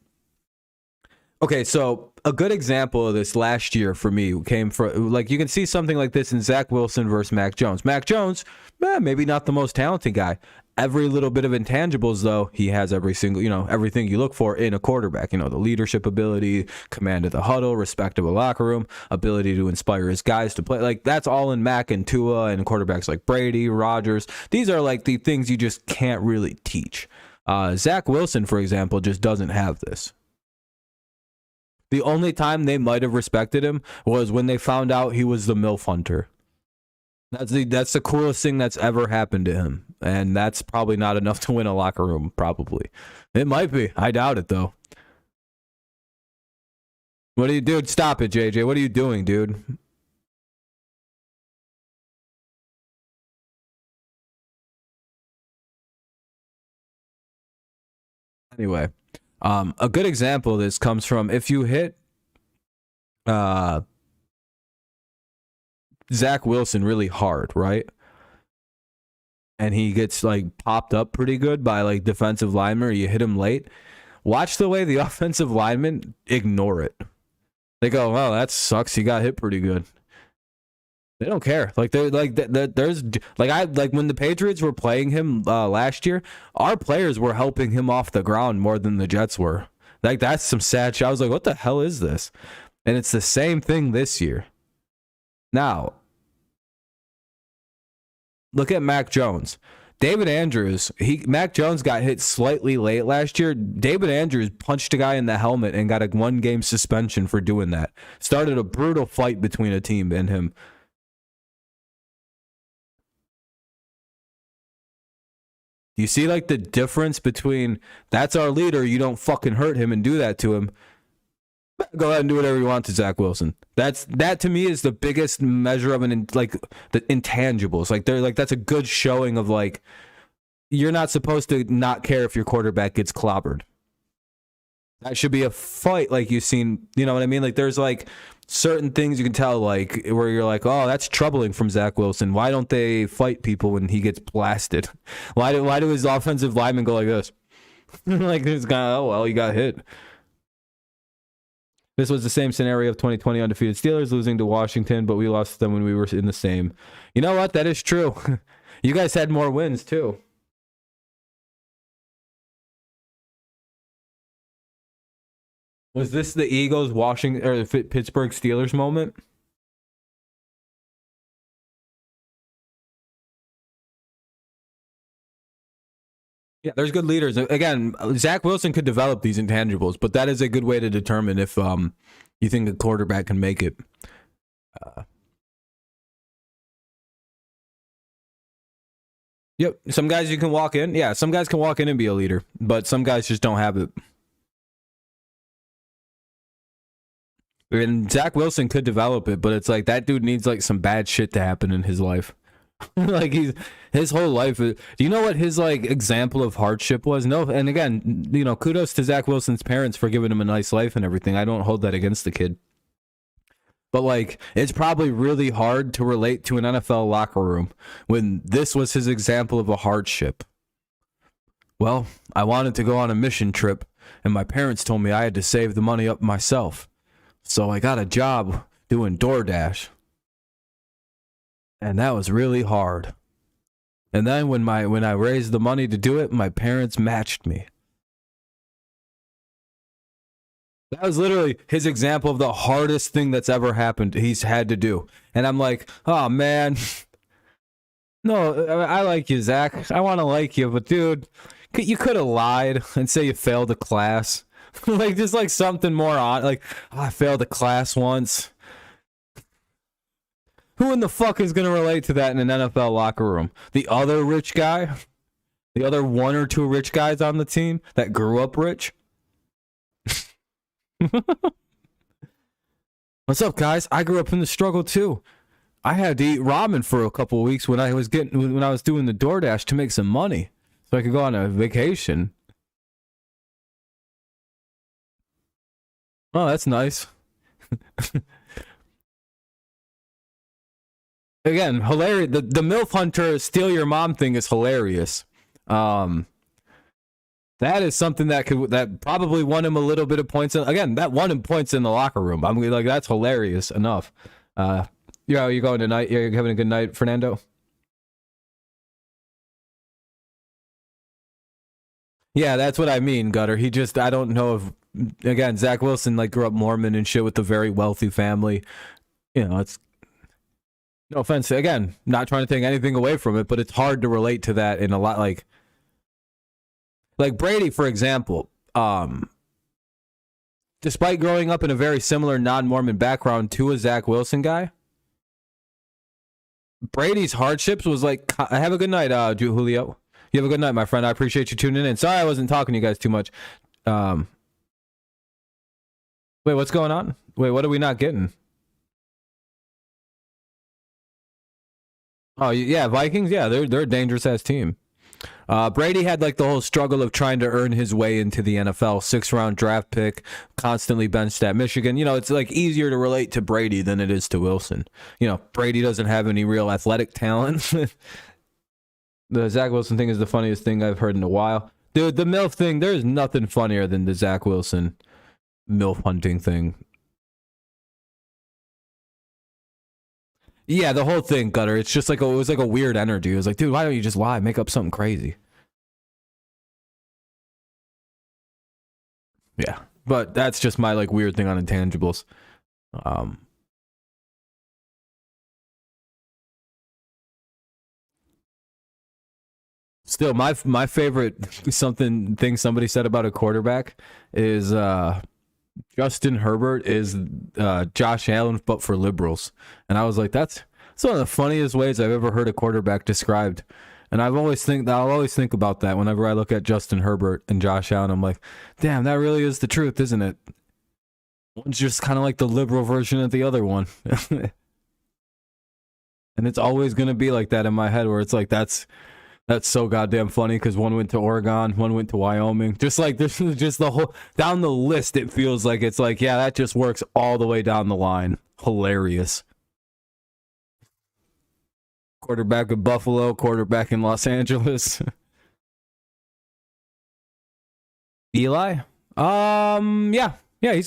okay, so a good example of this last year for me came from, like, you can see something like this in Zach Wilson versus Mac Jones. Mac Jones, maybe not the most talented guy. Every little bit of intangibles, though, he has every single, everything you look for in a quarterback. The leadership ability, command of the huddle, respect of a locker room, ability to inspire his guys to play. Like, that's all in Mac and Tua and quarterbacks like Brady, Rodgers. These are like the things you just can't really teach. Zach Wilson, for example, just doesn't have this. The only time they might have respected him was when they found out he was the MILF hunter. That's the coolest thing that's ever happened to him. And that's probably not enough to win a locker room, probably. It might be. I doubt it, though. What are you doing? Stop it, JJ. What are you doing, dude? Anyway, a good example of this comes from if you hit Zach Wilson really hard, right? And he gets like popped up pretty good by like defensive linemen, or you hit him late. Watch the way the offensive linemen ignore it. They go, "Oh, that sucks. He got hit pretty good." They don't care. Like they're like there's like when the Patriots were playing him last year, our players were helping him off the ground more than the Jets were. Like that's some sad shit. I was like, what the hell is this? And it's the same thing this year. Now, look at Mac Jones. David Andrews, Mac Jones got hit slightly late last year. David Andrews punched a guy in the helmet and got a 1-game suspension for doing that. Started a brutal fight between a team and him. You see like the difference between that's our leader, you don't fucking hurt him and do that to him. Go ahead and do whatever you want to Zach Wilson. That to me is the biggest measure of the intangibles. Like they're like that's a good showing of like you're not supposed to not care if your quarterback gets clobbered. That should be a fight like you've seen, you know what I mean? Like there's like certain things you can tell like where you're like, oh, that's troubling from Zach Wilson. Why don't they fight people when he gets blasted? Why do his offensive linemen go like this? Like this guy, oh well, he got hit. This was the same scenario of 2020 undefeated Steelers losing to Washington, but we lost to them when we were in the same. You know what? That is true. You guys had more wins too. Was this the Eagles Washington or the Pittsburgh Steelers moment? Yeah, there's good leaders. Again, Zach Wilson could develop these intangibles, but that is a good way to determine if you think a quarterback can make it. Yep, some guys you can walk in. Yeah, some guys can walk in and be a leader, but some guys just don't have it. And Zach Wilson could develop it, but it's like that dude needs like some bad shit to happen in his life. Like his whole life. Do you know what his like example of hardship was? No, and again, kudos to Zach Wilson's parents for giving him a nice life and everything. I don't hold that against the kid. But like, it's probably really hard to relate to an NFL locker room when this was his example of a hardship. Well, I wanted to go on a mission trip, and my parents told me I had to save the money up myself. So I got a job doing DoorDash. And that was really hard. And then when I raised the money to do it, my parents matched me. That was literally his example of the hardest thing that's ever happened he's had to do. And I'm like, oh man. No, I like you, Zach. I want to like you, but dude, You could have lied and say you failed a class. Like, just like something more on, like, oh, I failed a class once. Who in the fuck is going to relate to that in an NFL locker room? The other rich guy? The other one or two rich guys on the team that grew up rich? What's up, guys? I grew up in the struggle too. I had to eat ramen for a couple of weeks when I was doing the DoorDash to make some money so I could go on a vacation. Oh, that's nice. Again, hilarious. The MILF Hunter steal your mom thing is hilarious. That is something that probably won him a little bit of points. Again, that won him points in the locker room. I mean, like, that's hilarious enough. You going tonight? You're having a good night, Fernando? Yeah, that's what I mean, Gutter. I don't know if, again, Zach Wilson like grew up Mormon and shit with a very wealthy family. You know, it's, no offense, again, not trying to take anything away from it, but it's hard to relate to that in a lot, like Brady, for example. Despite growing up in a very similar non-Mormon background to a Zach Wilson guy, Brady's hardships was like, have a good night, Julio. You have a good night, my friend. I appreciate you tuning in. Sorry I wasn't talking to you guys too much. Wait, what's going on? Wait, what are we not getting? Oh, yeah, Vikings? Yeah, they're a dangerous-ass team. Brady had like the whole struggle of trying to earn his way into the NFL. 6th-round draft pick, constantly benched at Michigan. You know, it's like easier to relate to Brady than it is to Wilson. You know, Brady doesn't have any real athletic talent. The Zach Wilson thing is the funniest thing I've heard in a while. Dude, the MILF thing, there's nothing funnier than the Zach Wilson MILF hunting thing. Yeah, the whole thing, Gutter. It's just like it was like a weird energy. It was like, dude, why don't you just lie, make up something crazy? Yeah, but that's just my like weird thing on Intangibles. Still, my favorite thing somebody said about a quarterback is Justin Herbert is Josh Allen, but for liberals. And I was like, that's one of the funniest ways I've ever heard a quarterback described. And I'll always think about that whenever I look at Justin Herbert and Josh Allen. I'm like, damn, that really is the truth, isn't it? One's just kind of like the liberal version of the other one. And it's always going to be like that in my head, where it's like, that's so goddamn funny because one went to Oregon, one went to Wyoming. Just like this is just the whole down the list. It feels like it's like, yeah, that just works all the way down the line. Hilarious. Quarterback of Buffalo, quarterback in Los Angeles. Eli? Yeah, Eli,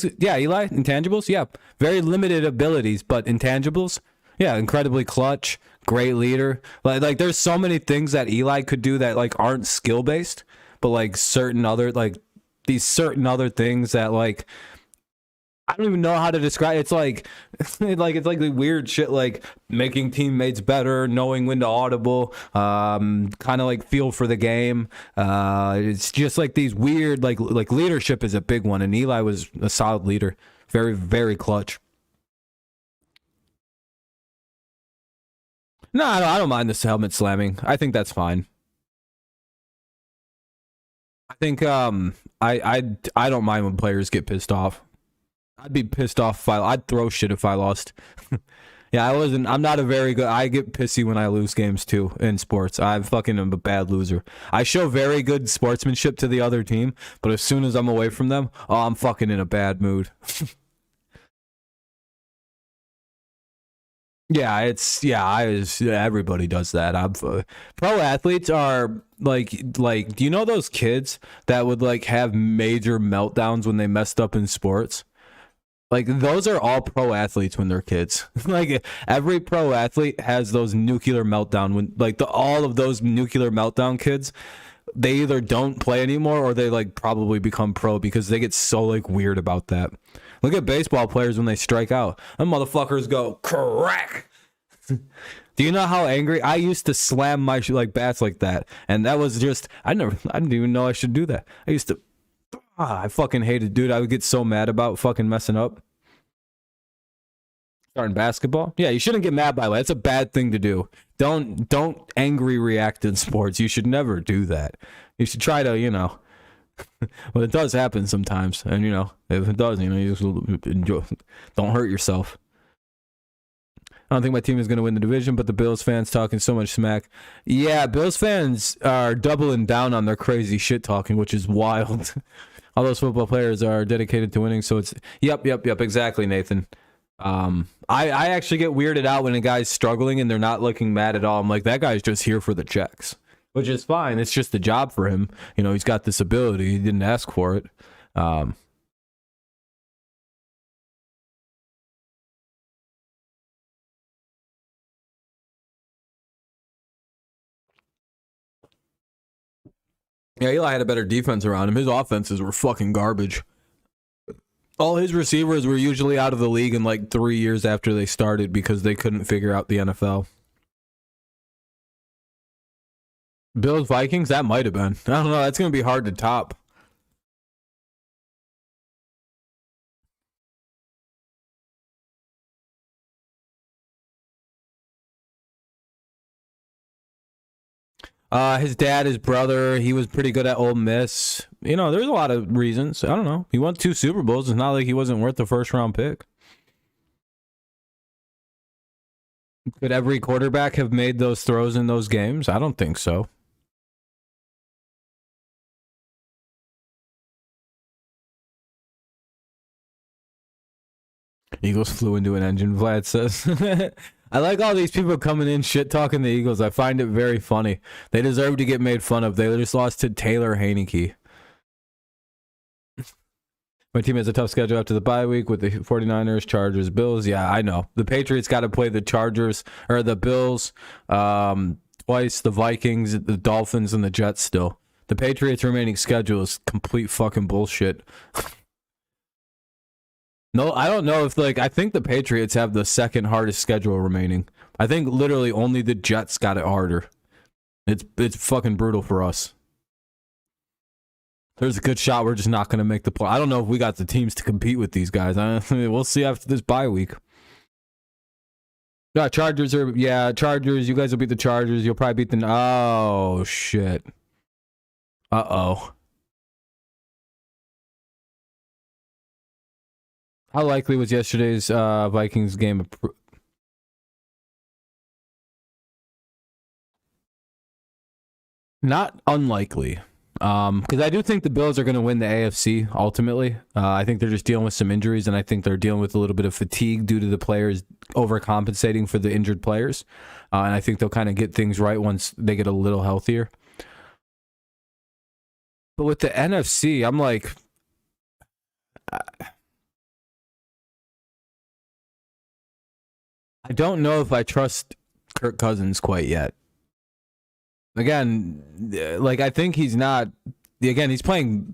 Intangibles, yeah. Very limited abilities, but Intangibles, yeah, incredibly clutch, great leader. Like there's so many things that Eli could do that like aren't skill based, but like these certain other things that like I don't even know how to describe. It's like it's like the weird shit like making teammates better, knowing when to audible, kind of like feel for the game. It's just like these weird like leadership is a big one, and Eli was a solid leader, very very clutch. No, I don't mind this helmet slamming. I think that's fine. I think I don't mind when players get pissed off. I'd be pissed off I'd throw shit if I lost. Yeah, I'm not a very good, I get pissy when I lose games too in sports. I'm a bad loser. I show very good sportsmanship to the other team, but as soon as I'm away from them, I'm fucking in a bad mood. Yeah, everybody does that. Pro athletes are like, do you know those kids that would like have major meltdowns when they messed up in sports? Like those are all pro athletes when they're kids. Like every pro athlete has those nuclear meltdown when like all of those nuclear meltdown kids, they either don't play anymore or they like probably become pro because they get so like weird about that. Look at baseball players when they strike out. Them motherfuckers go crack. Do you know how angry I used to slam my like bats like that? And that was just I didn't even know I should do that. I used to I fucking hated, dude. I would get so mad about fucking messing up. Starting basketball? Yeah, you shouldn't get mad by that. That's a bad thing to do. Don't angry react in sports. You should never do that. You should try to, you know. Well, it does happen sometimes, and you know, if it does, you know, you just enjoy. Don't hurt yourself. I don't think my team is going to win the division, but the Bills fans talking so much smack. Yeah, Bills fans are doubling down on their crazy shit talking, which is wild. All those football players are dedicated to winning, so it's yep, exactly, Nathan. I actually get weirded out when a guy's struggling and they're not looking mad at all. I'm like, that guy's just here for the checks, which is fine. It's just a job for him. You know, he's got this ability. He didn't ask for it. Yeah, Eli had a better defense around him. His offenses were fucking garbage. All his receivers were usually out of the league in like 3 years after they started because they couldn't figure out the NFL. Bills Vikings, that might have been. I don't know. That's going to be hard to top. His dad, his brother, he was pretty good at Ole Miss. You know, there's a lot of reasons. I don't know. He won 2 Super Bowls. It's not like he wasn't worth the first round pick. Could every quarterback have made those throws in those games? I don't think so. Eagles flew into an engine, Vlad says. I like all these people coming in shit talking the Eagles. I find it very funny. They deserve to get made fun of. They just lost to Taylor Heinecke. My team has a tough schedule after the bye week with the 49ers, Chargers, Bills. Yeah, I know. The Patriots got to play the Chargers or the Bills twice, the Vikings, the Dolphins, and the Jets still. The Patriots' remaining schedule is complete fucking bullshit. No, I don't know if, like, I think the Patriots have the second hardest schedule remaining. I think literally only the Jets got it harder. It's fucking brutal for us. There's a good shot we're just not going to make the play. I don't know if we got the teams to compete with these guys. We'll see after this bye week. Yeah, Chargers. You guys will beat the Chargers. You'll probably beat the... Oh, shit. Uh-oh. How likely was yesterday's Vikings game? Not unlikely. Because I do think the Bills are going to win the AFC ultimately. I think they're just dealing with some injuries, and I think they're dealing with a little bit of fatigue due to the players overcompensating for the injured players. And I think they'll kind of get things right once they get a little healthier. But with the NFC, I'm like... I don't know if I trust Kirk Cousins quite yet. Again, like, I think he's not... Again, he's playing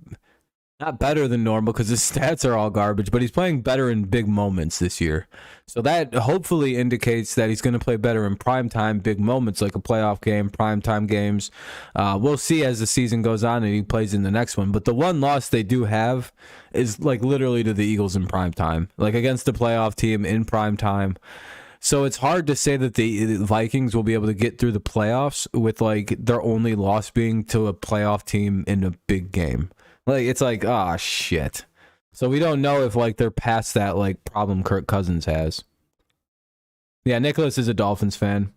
not better than normal because his stats are all garbage, but he's playing better in big moments this year. So that hopefully indicates that he's going to play better in primetime big moments, like a playoff game, primetime games. We'll see as the season goes on and he plays in the next one. But the one loss they do have is, like, literally to the Eagles in primetime, like against a playoff team in primetime. So it's hard to say that the Vikings will be able to get through the playoffs with, like, their only loss being to a playoff team in a big game. Like, it's like, ah, shit. So we don't know if, like, they're past that, like, problem Kirk Cousins has. Yeah, Nicholas is a Dolphins fan.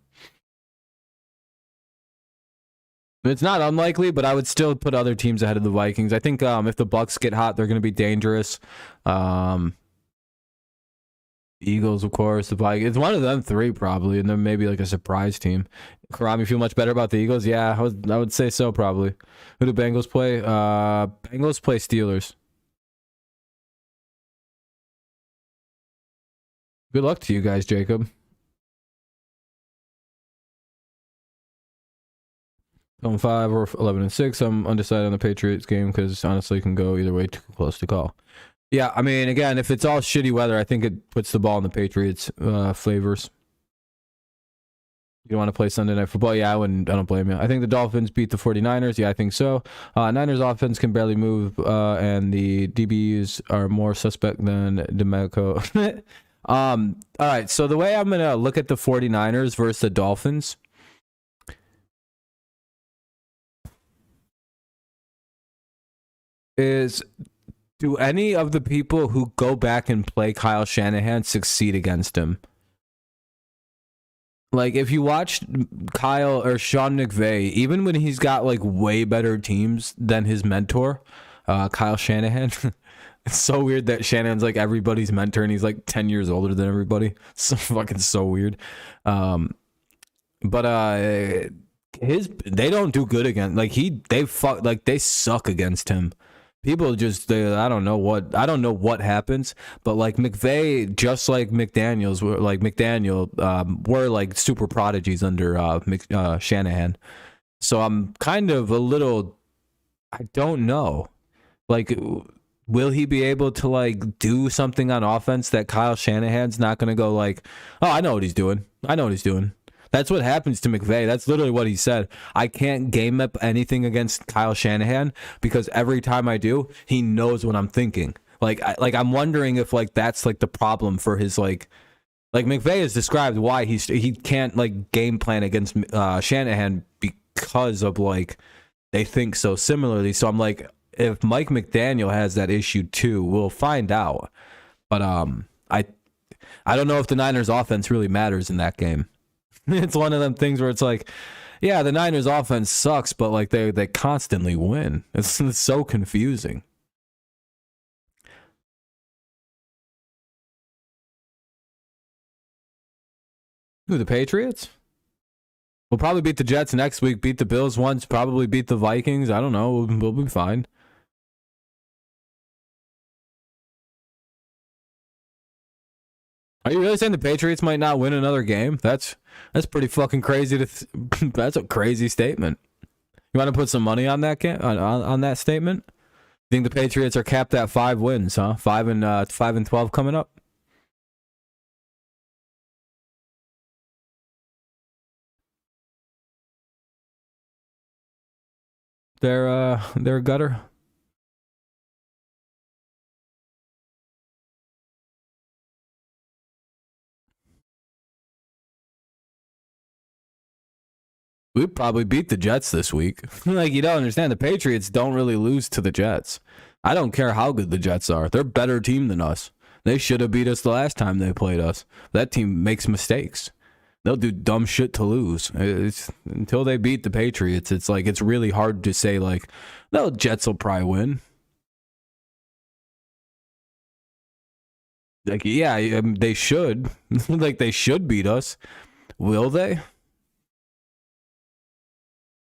It's not unlikely, but I would still put other teams ahead of the Vikings. I think if the Bucks get hot, they're going to be dangerous. Eagles, of course, the Vikings. It's one of them three, probably, and then maybe like a surprise team. Karam, you feel much better about the Eagles? Yeah, I would say so, probably. Who do Bengals play? Bengals play Steelers. Good luck to you guys, Jacob. 5 or 11-6. I'm undecided on the Patriots game because honestly, it can go either way. Too close to call. Yeah, I mean, again, if it's all shitty weather, I think it puts the ball in the Patriots' favors. You want to play Sunday Night Football? Yeah, I don't blame you. I think the Dolphins beat the 49ers. Yeah, I think so. Niners offense can barely move, and the DBs are more suspect than Demeco. All right, so the way I'm going to look at the 49ers versus the Dolphins is, do any of the people who go back and play Kyle Shanahan succeed against him? Like, if you watch Kyle or Sean McVay, even when he's got like way better teams than his mentor, Kyle Shanahan, it's so weird that Shanahan's like everybody's mentor and he's like 10 years older than everybody. So fucking so weird. But they don't do good against, like they suck against him. People just, I don't know what happens, but like McVay, just like McDaniel were like super prodigies under Shanahan. So I'm kind of a little, I don't know, like, will he be able to like do something on offense that Kyle Shanahan's not going to go like, oh, I know what he's doing. That's what happens to McVay. That's literally what he said. I can't game up anything against Kyle Shanahan because every time I do, he knows what I'm thinking. I'm wondering if like that's like the problem for his like McVay has described why he can't like game plan against Shanahan because of like they think so similarly. So I'm like, if Mike McDaniel has that issue too, we'll find out. But I don't know if the Niners offense really matters in that game. It's one of them things where it's like, yeah, the Niners offense sucks, but like they constantly win. It's so confusing. Who, the Patriots? We'll probably beat the Jets next week, beat the Bills once, probably beat the Vikings. I don't know. We'll be fine. Are you really saying the Patriots might not win another game? That's pretty fucking crazy. That's a crazy statement. You want to put some money on that on that statement? You think the Patriots are capped at 5 wins, huh? 5 and 12 coming up. They're a gutter. We probably beat the Jets this week. Like, you don't understand. The Patriots don't really lose to the Jets. I don't care how good the Jets are. They're a better team than us. They should have beat us the last time they played us. That team makes mistakes. They'll do dumb shit to lose. Until they beat the Patriots, it's like it's really hard to say like, no, Jets will probably win. Like, yeah, they should. Like, they should beat us. Will they?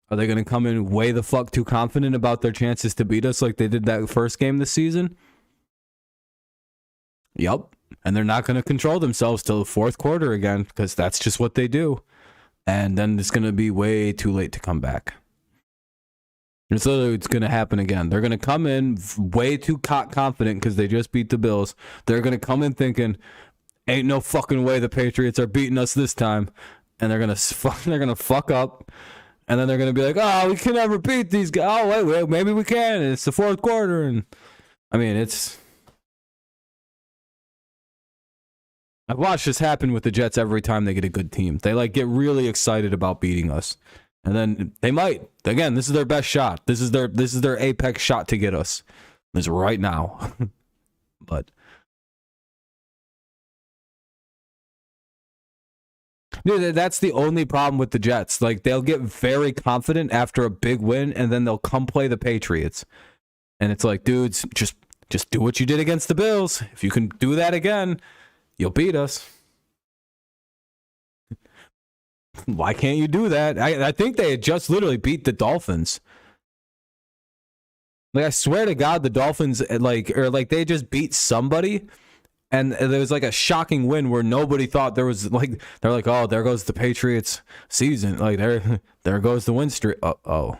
Are they going to come in way the fuck too confident about their chances to beat us like they did that first game this season? Yup. And they're not going to control themselves till the fourth quarter again because that's just what they do. And then it's going to be way too late to come back. It's going to happen again. They're going to come in way too confident because they just beat the Bills. They're going to come in thinking, ain't no fucking way the Patriots are beating us this time. And they're going to fuck up. And then they're going to be like, oh, we can never beat these guys. Oh, wait, maybe we can. And it's the fourth quarter. And I mean, I've watched this happen with the Jets every time they get a good team. They like get really excited about beating us. And then they might. Again, this is their best shot. This is their apex shot to get us. This right now. But dude, that's the only problem with the Jets. Like, they'll get very confident after a big win, and then they'll come play the Patriots. And it's like, dudes, just do what you did against the Bills. If you can do that again, you'll beat us. Why can't you do that? I think they had just literally beat the Dolphins. Like, I swear to God, the Dolphins, they just beat somebody. And there was like a shocking win where nobody thought there was like, they're like, oh, there goes the Patriots season. Like, there goes the win streak. Oh.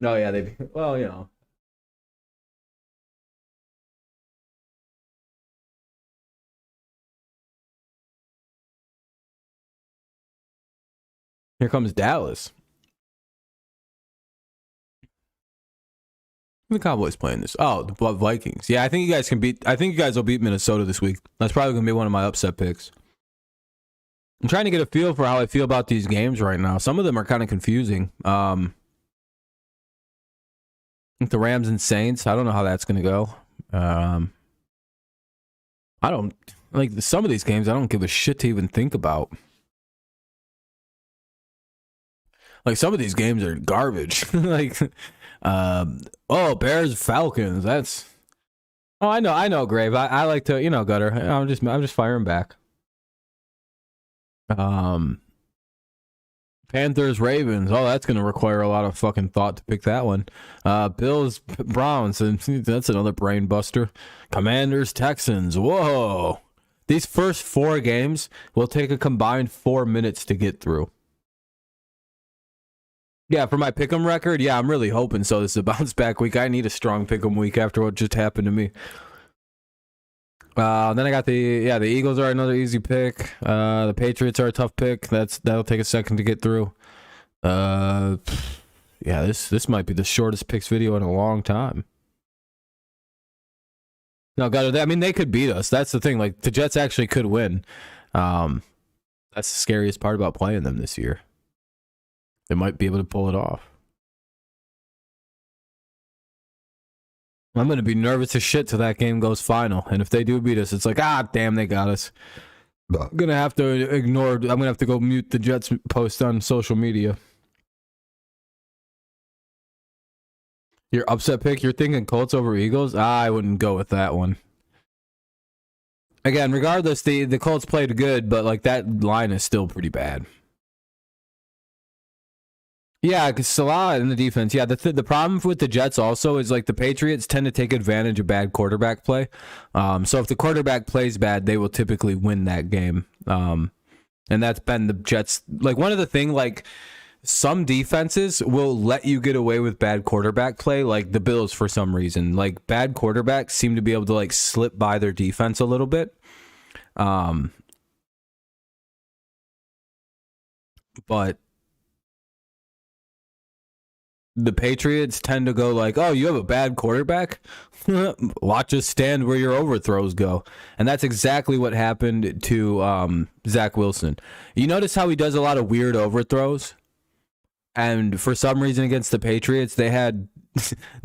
No, yeah, well, you know. Here comes Dallas. The Cowboys playing this. Oh, the Vikings. Yeah, I think you guys can beat. I think you guys will beat Minnesota this week. That's probably gonna be one of my upset picks. I'm trying to get a feel for how I feel about these games right now. Some of them are kind of confusing. I think the Rams and Saints. I don't know how that's gonna go. I don't like some of these games. I don't give a shit to even think about. Like some of these games are garbage. Like, Bears Falcons. That's. Oh, I know, Grave. I like to, Gutter. I'm just firing back. Panthers Ravens. Oh, that's gonna require a lot of fucking thought to pick that one. Bills Browns. And that's another brain buster. Commanders Texans. Whoa. These first 4 games will take a combined 4 minutes to get through. Yeah, for my pick'em record, yeah, I'm really hoping so. This is a bounce back week. I need a strong pick'em week after what just happened to me. Then I got the Eagles are another easy pick. The Patriots are a tough pick. That'll take a second to get through. Yeah, this might be the shortest picks video in a long time. No, they could beat us. That's the thing. Like the Jets actually could win. That's the scariest part about playing them this year. They might be able to pull it off. I'm going to be nervous as shit till that game goes final. And if they do beat us, it's like, damn, they got us. I'm going to have to I'm going to have to go mute the Jets post on social media. Your upset pick, you're thinking Colts over Eagles? I wouldn't go with that one. Again, regardless, the Colts played good, but like that line is still pretty bad. Yeah, because Slye in the defense. Yeah, the problem with the Jets also is like the Patriots tend to take advantage of bad quarterback play. So if the quarterback plays bad, they will typically win that game. And that's been the Jets. Like one of the things, like some defenses will let you get away with bad quarterback play, like the Bills for some reason. Like bad quarterbacks seem to be able to like slip by their defense a little bit. But the Patriots tend to go like, oh, you have a bad quarterback? Watch us stand where your overthrows go. And that's exactly what happened to Zach Wilson. You notice how he does a lot of weird overthrows? And for some reason against the Patriots, they had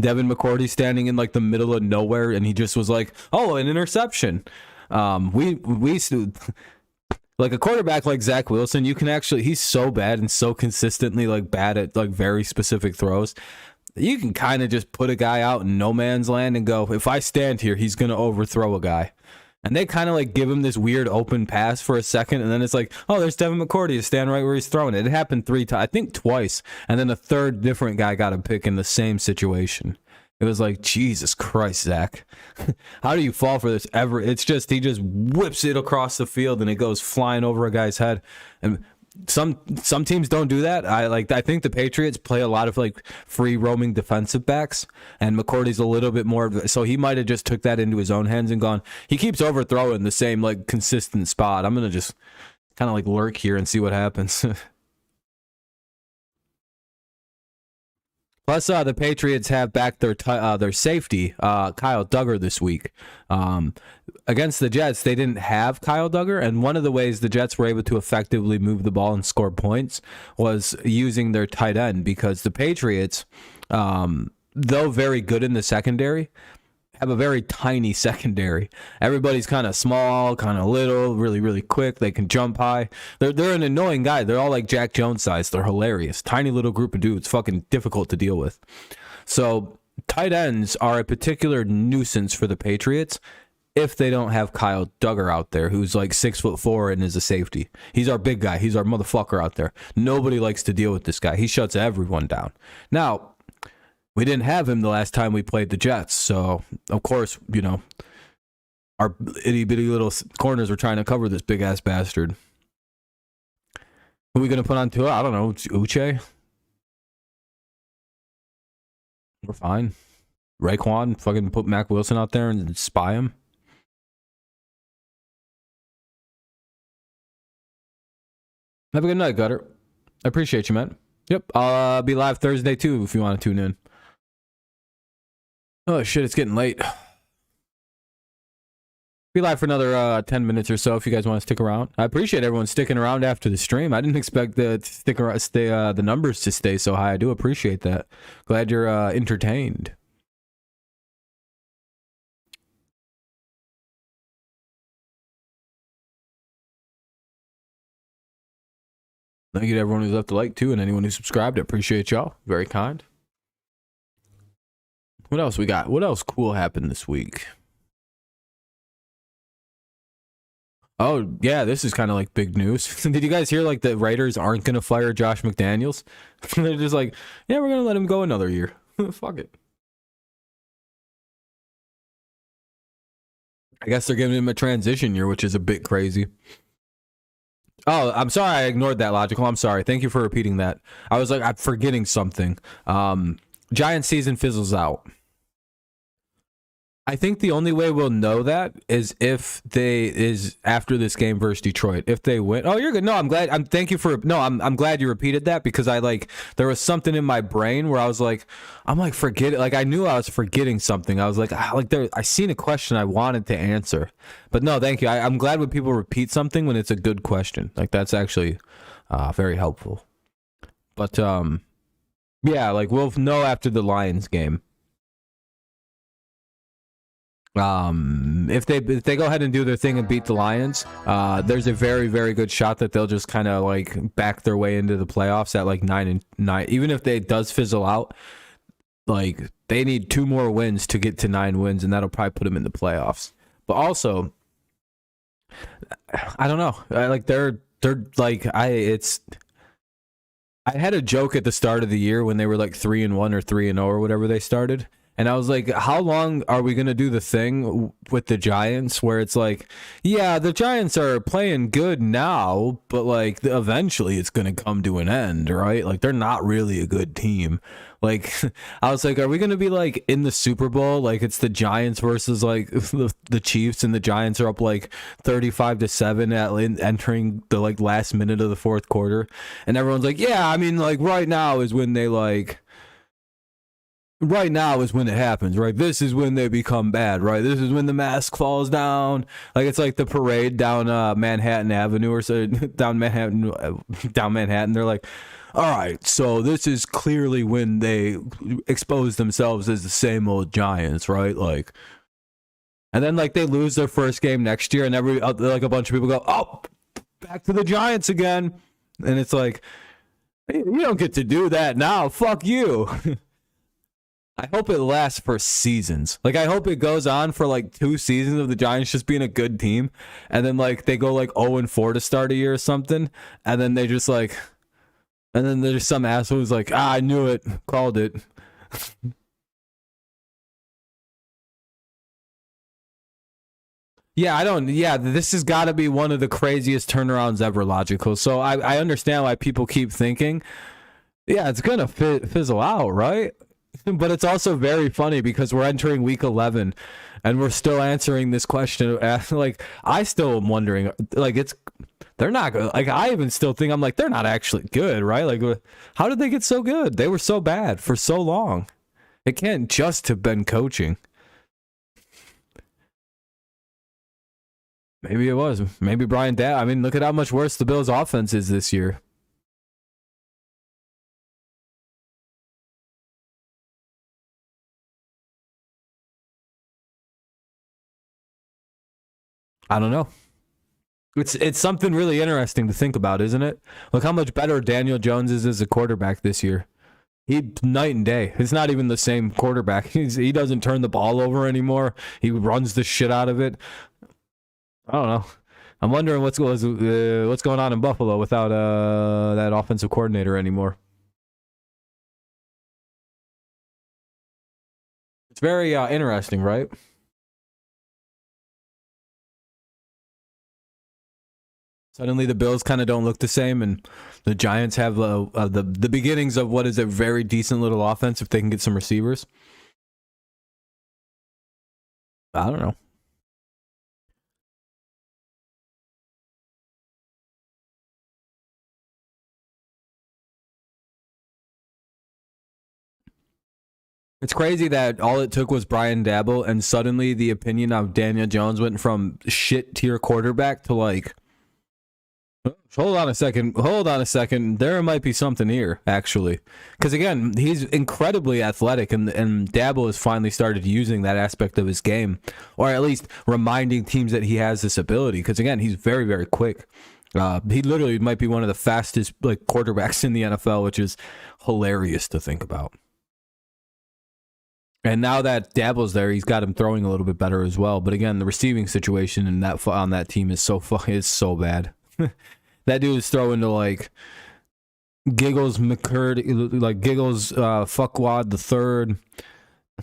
Devin McCourty standing in like the middle of nowhere, and he just was like, oh, an interception. Like a quarterback like Zach Wilson, you can actually, he's so bad and so consistently like bad at like very specific throws. You can kind of just put a guy out in no man's land and go, if I stand here, he's going to overthrow a guy. And they kind of like give him this weird open pass for a second. And then it's like, oh, there's Devin McCourty to stand right where he's throwing it. It happened 3 times, I think twice. And then a third different guy got a pick in the same situation. It was like, Jesus Christ, Zach. How do you fall for this ever? It's just, he just whips it across the field and it goes flying over a guy's head. And some teams don't do that. I think the Patriots play a lot of like free roaming defensive backs, and McCourty's a little bit more, so he might have just took that into his own hands and gone, he keeps overthrowing the same like consistent spot. I'm going to just kind of like lurk here and see what happens. Plus, the Patriots have back their safety, Kyle Duggar, this week. Against the Jets, they didn't have Kyle Duggar, and one of the ways the Jets were able to effectively move the ball and score points was using their tight end, because the Patriots, though very good in the secondary, have a very tiny secondary. Everybody's kind of small, kind of little, really, really quick. They can jump high. They're an annoying guy. They're all like Jack Jones size. They're hilarious. Tiny little group of dudes. Fucking difficult to deal with. So tight ends are a particular nuisance for the Patriots if they don't have Kyle Duggar out there, who's like 6'4" and is a safety. He's our big guy. He's our motherfucker out there. Nobody likes to deal with this guy. He shuts everyone down. Now, we didn't have him the last time we played the Jets, so of course, you know, our itty bitty little corners were trying to cover this big ass bastard. Who are we gonna put on to it? I don't know. Uche. We're fine. Raekwon, fucking put Mac Wilson out there and spy him. Have a good night, Goddard. I appreciate you, man. Yep, I'll be live Thursday too if you want to tune in. Oh shit, it's getting late. Be live for another 10 minutes or so if you guys want to stick around. I appreciate everyone sticking around after the stream. I didn't expect the numbers to stay so high. I do appreciate that. Glad you're entertained. Thank you to everyone who's left a like too, and anyone who subscribed. I appreciate y'all. Very kind. What else we got? What else cool happened this week? Oh, yeah, this is kind of like big news. Did you guys hear like the Raiders aren't going to fire Josh McDaniels? They're just like, yeah, we're going to let him go another year. Fuck it. I guess they're giving him a transition year, which is a bit crazy. Oh, I'm sorry I ignored that logical. I'm sorry. Thank you for repeating that. I was like, I'm forgetting something. Giant season fizzles out. I think the only way we'll know that is after this game versus Detroit. If they win, oh, you're good. No, I'm glad. I'm glad you repeated that because there was something in my brain where I was like, forget it. Like I knew I was forgetting something. I was like I seen a question I wanted to answer, but no, thank you. I'm glad when people repeat something when it's a good question. Like that's actually very helpful. But yeah, like we'll know after the Lions game. If they go ahead and do their thing and beat the Lions, there's a very, very good shot that they'll just kind of like back their way into the playoffs at like 9-9. Even if it does fizzle out, like they need 2 more wins to get to 9 wins, and that'll probably put them in the playoffs. But also, I don't know. I had a joke at the start of the year when they were like 3-1 or 3-0 or whatever they started. And I was like, how long are we going to do the thing with the Giants where it's like, yeah, the Giants are playing good now, but like eventually it's going to come to an end, right? Like they're not really a good team. Like I was like, are we going to be like in the Super Bowl? Like it's the Giants versus like the Chiefs, and the Giants are up like 35-7 at entering the like last minute of the fourth quarter. And everyone's like, yeah, I mean like right now is when it happens, right? This is when they become bad, right? This is when the mask falls down. Like it's like the parade down Manhattan Avenue or so down Manhattan. They're like, all right, so this is clearly when they expose themselves as the same old Giants, right? Like, and then like they lose their first game next year, and like a bunch of people go, oh, back to the Giants again, and it's like, you don't get to do that now. Fuck you. I hope it lasts for seasons. Like, I hope it goes on for like 2 seasons of the Giants just being a good team. And then like they go like 0-4 to start a year or something. And then they just like, and then there's some asshole who's like, I knew it, called it. This has got to be one of the craziest turnarounds ever, logical. So I understand why people keep thinking, yeah, it's going to fizzle out, right? But it's also very funny because we're entering week 11 and we're still answering this question. Like, I still am wondering, like, they're not good. Like, I even still think, I'm like, they're not actually good, right? Like, how did they get so good? They were so bad for so long. It can't just have been coaching. Maybe it was. Maybe Brian I mean, look at how much worse the Bills' offense is this year. I don't know. It's something really interesting to think about, isn't it? Look how much better Daniel Jones is as a quarterback this year. He night and day. It's not even the same quarterback. He doesn't turn the ball over anymore. He runs the shit out of it. I don't know. I'm wondering what's going on in Buffalo without that offensive coordinator anymore. It's very interesting, right? Suddenly the Bills kind of don't look the same, and the Giants have the beginnings of what is a very decent little offense if they can get some receivers. I don't know. It's crazy that all it took was Brian Dabble, and suddenly the opinion of Daniel Jones went from shit tier quarterback to like, hold on a second, there might be something here, actually. Because again, he's incredibly athletic, and Dabble has finally started using that aspect of his game, or at least reminding teams that he has this ability. Because again, he's very, very quick. He literally might be one of the fastest like quarterbacks in the NFL, which is hilarious to think about. And now that Dabble's there, he's got him throwing a little bit better as well. But again, the receiving situation in that on that team is so bad. That dude is throwing to like Giggles McCurdy, like Giggles Fuckwad the third.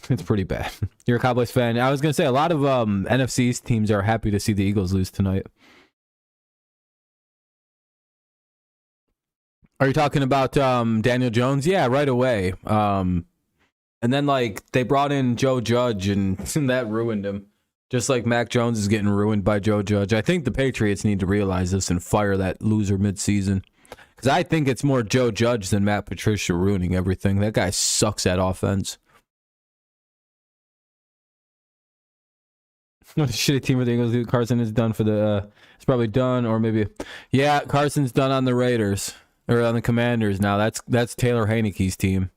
It's pretty bad. You're a Cowboys fan. I was gonna say a lot of NFC East teams are happy to see the Eagles lose tonight. Are you talking about Daniel Jones? Yeah, right away. And then, like, they brought in Joe Judge, and that ruined him. Just like Mac Jones is getting ruined by Joe Judge. I think the Patriots need to realize this and fire that loser midseason. Because I think it's more Joe Judge than Matt Patricia ruining everything. That guy sucks at offense. What a shitty team for the Eagles. Carson is done for the... it's probably done, or maybe... Yeah, Carson's done on the Raiders. Or on the Commanders now. That's Taylor Heinecke's team.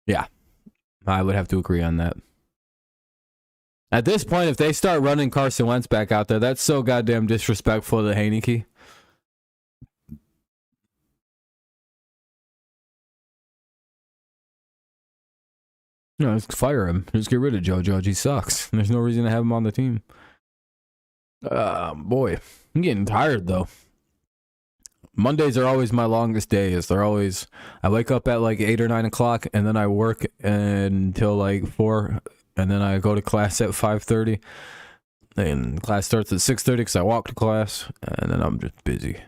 Yeah, I would have to agree on that. At this point, if they start running Carson Wentz back out there, that's so goddamn disrespectful to Heinecke. No, just fire him. Just get rid of Joe Judge. He sucks. There's no reason to have him on the team. Boy, I'm getting tired though. Mondays are always my longest days. They're always, I wake up at like 8 or 9 o'clock, and then I work until like 4, and then I go to class at 5:30, and class starts at 6:30 because I walk to class, and then I'm just busy.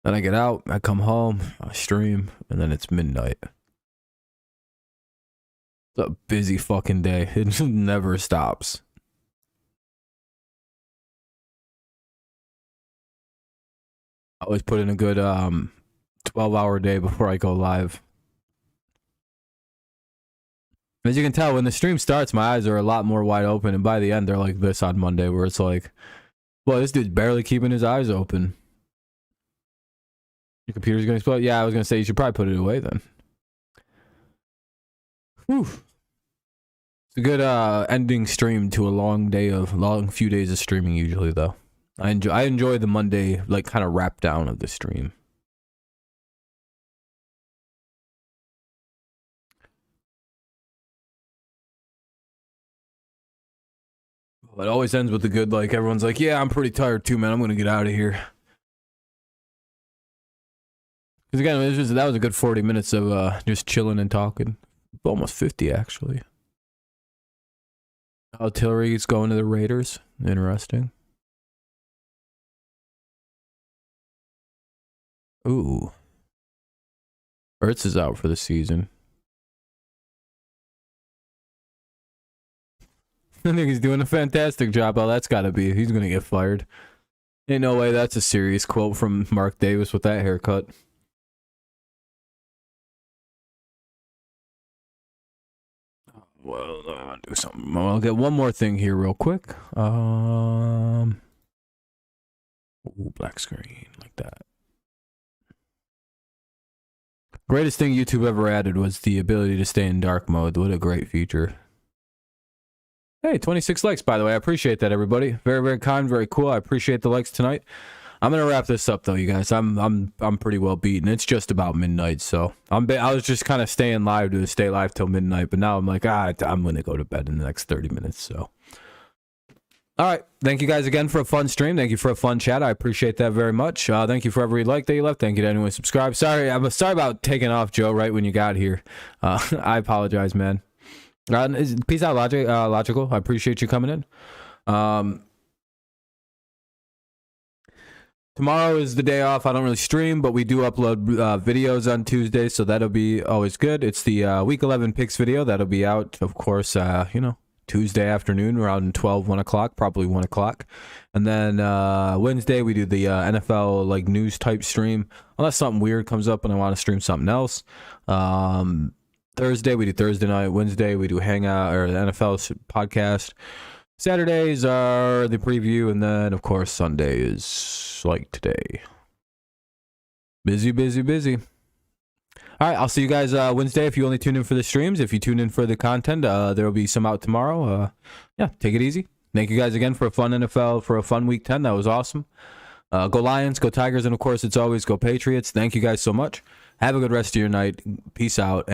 Then I get out, I come home, I stream, and then it's midnight. It's a busy fucking day. It just never stops. I always put in a good 12-hour day before I go live. As you can tell, when the stream starts, my eyes are a lot more wide open, and by the end, they're like this on Monday, where it's like, well, this dude's barely keeping his eyes open. Your computer's gonna explode? Yeah, I was gonna say you should probably put it away then. Whew. It's a good ending stream to a long few days of streaming usually, though. I enjoy the Monday, like, kind of wrap down of the stream. It always ends with the good, like, everyone's like, yeah, I'm pretty tired too, man. I'm going to get out of here. Because, again, that was a good 40 minutes of just chilling and talking. Almost 50, actually. Artillery's going to the Raiders. Interesting. Ooh. Ertz is out for the season. I think he's doing a fantastic job. Oh, that's gotta be. He's gonna get fired. Ain't no way that's a serious quote from Mark Davis with that haircut. Well, I'll do something. I'll get one more thing here real quick. Ooh, black screen like that. Greatest thing YouTube ever added was the ability to stay in dark mode. What a great feature. Hey, 26 likes, by the way. I appreciate that, everybody. Very, very kind, very cool. I appreciate the likes tonight. I'm gonna wrap this up though, you guys. I'm pretty well beaten. It's just about midnight, so I was just kind of staying live to stay live till midnight, but now I'm like, I'm gonna go to bed in the next 30 minutes. So, all right. Thank you guys again for a fun stream. Thank you for a fun chat. I appreciate that very much. Thank you for every like that you left. Thank you to anyone who subscribed. I'm sorry about taking off, Joe, right when you got here. I apologize, man. Peace out, Logical. I appreciate you coming in. Tomorrow is the day off. I don't really stream, but we do upload videos on Tuesdays, so that'll be always good. It's the Week 11 picks video. That'll be out, of course, Tuesday afternoon around 12, 1 o'clock, probably 1 o'clock. And then Wednesday we do the NFL like news type stream, unless something weird comes up and I want to stream something else. Thursday we do Thursday night. Wednesday we do Hangout or the NFL podcast. Saturdays are the preview, and then of course Sunday is like today. Busy, busy, busy. All right, I'll see you guys Wednesday if you only tune in for the streams. If you tune in for the content, there will be some out tomorrow. Yeah, take it easy. Thank you guys again for a fun NFL, for a fun Week 10. That was awesome. Go Lions, go Tigers, and of course, it's always go Patriots. Thank you guys so much. Have a good rest of your night. Peace out.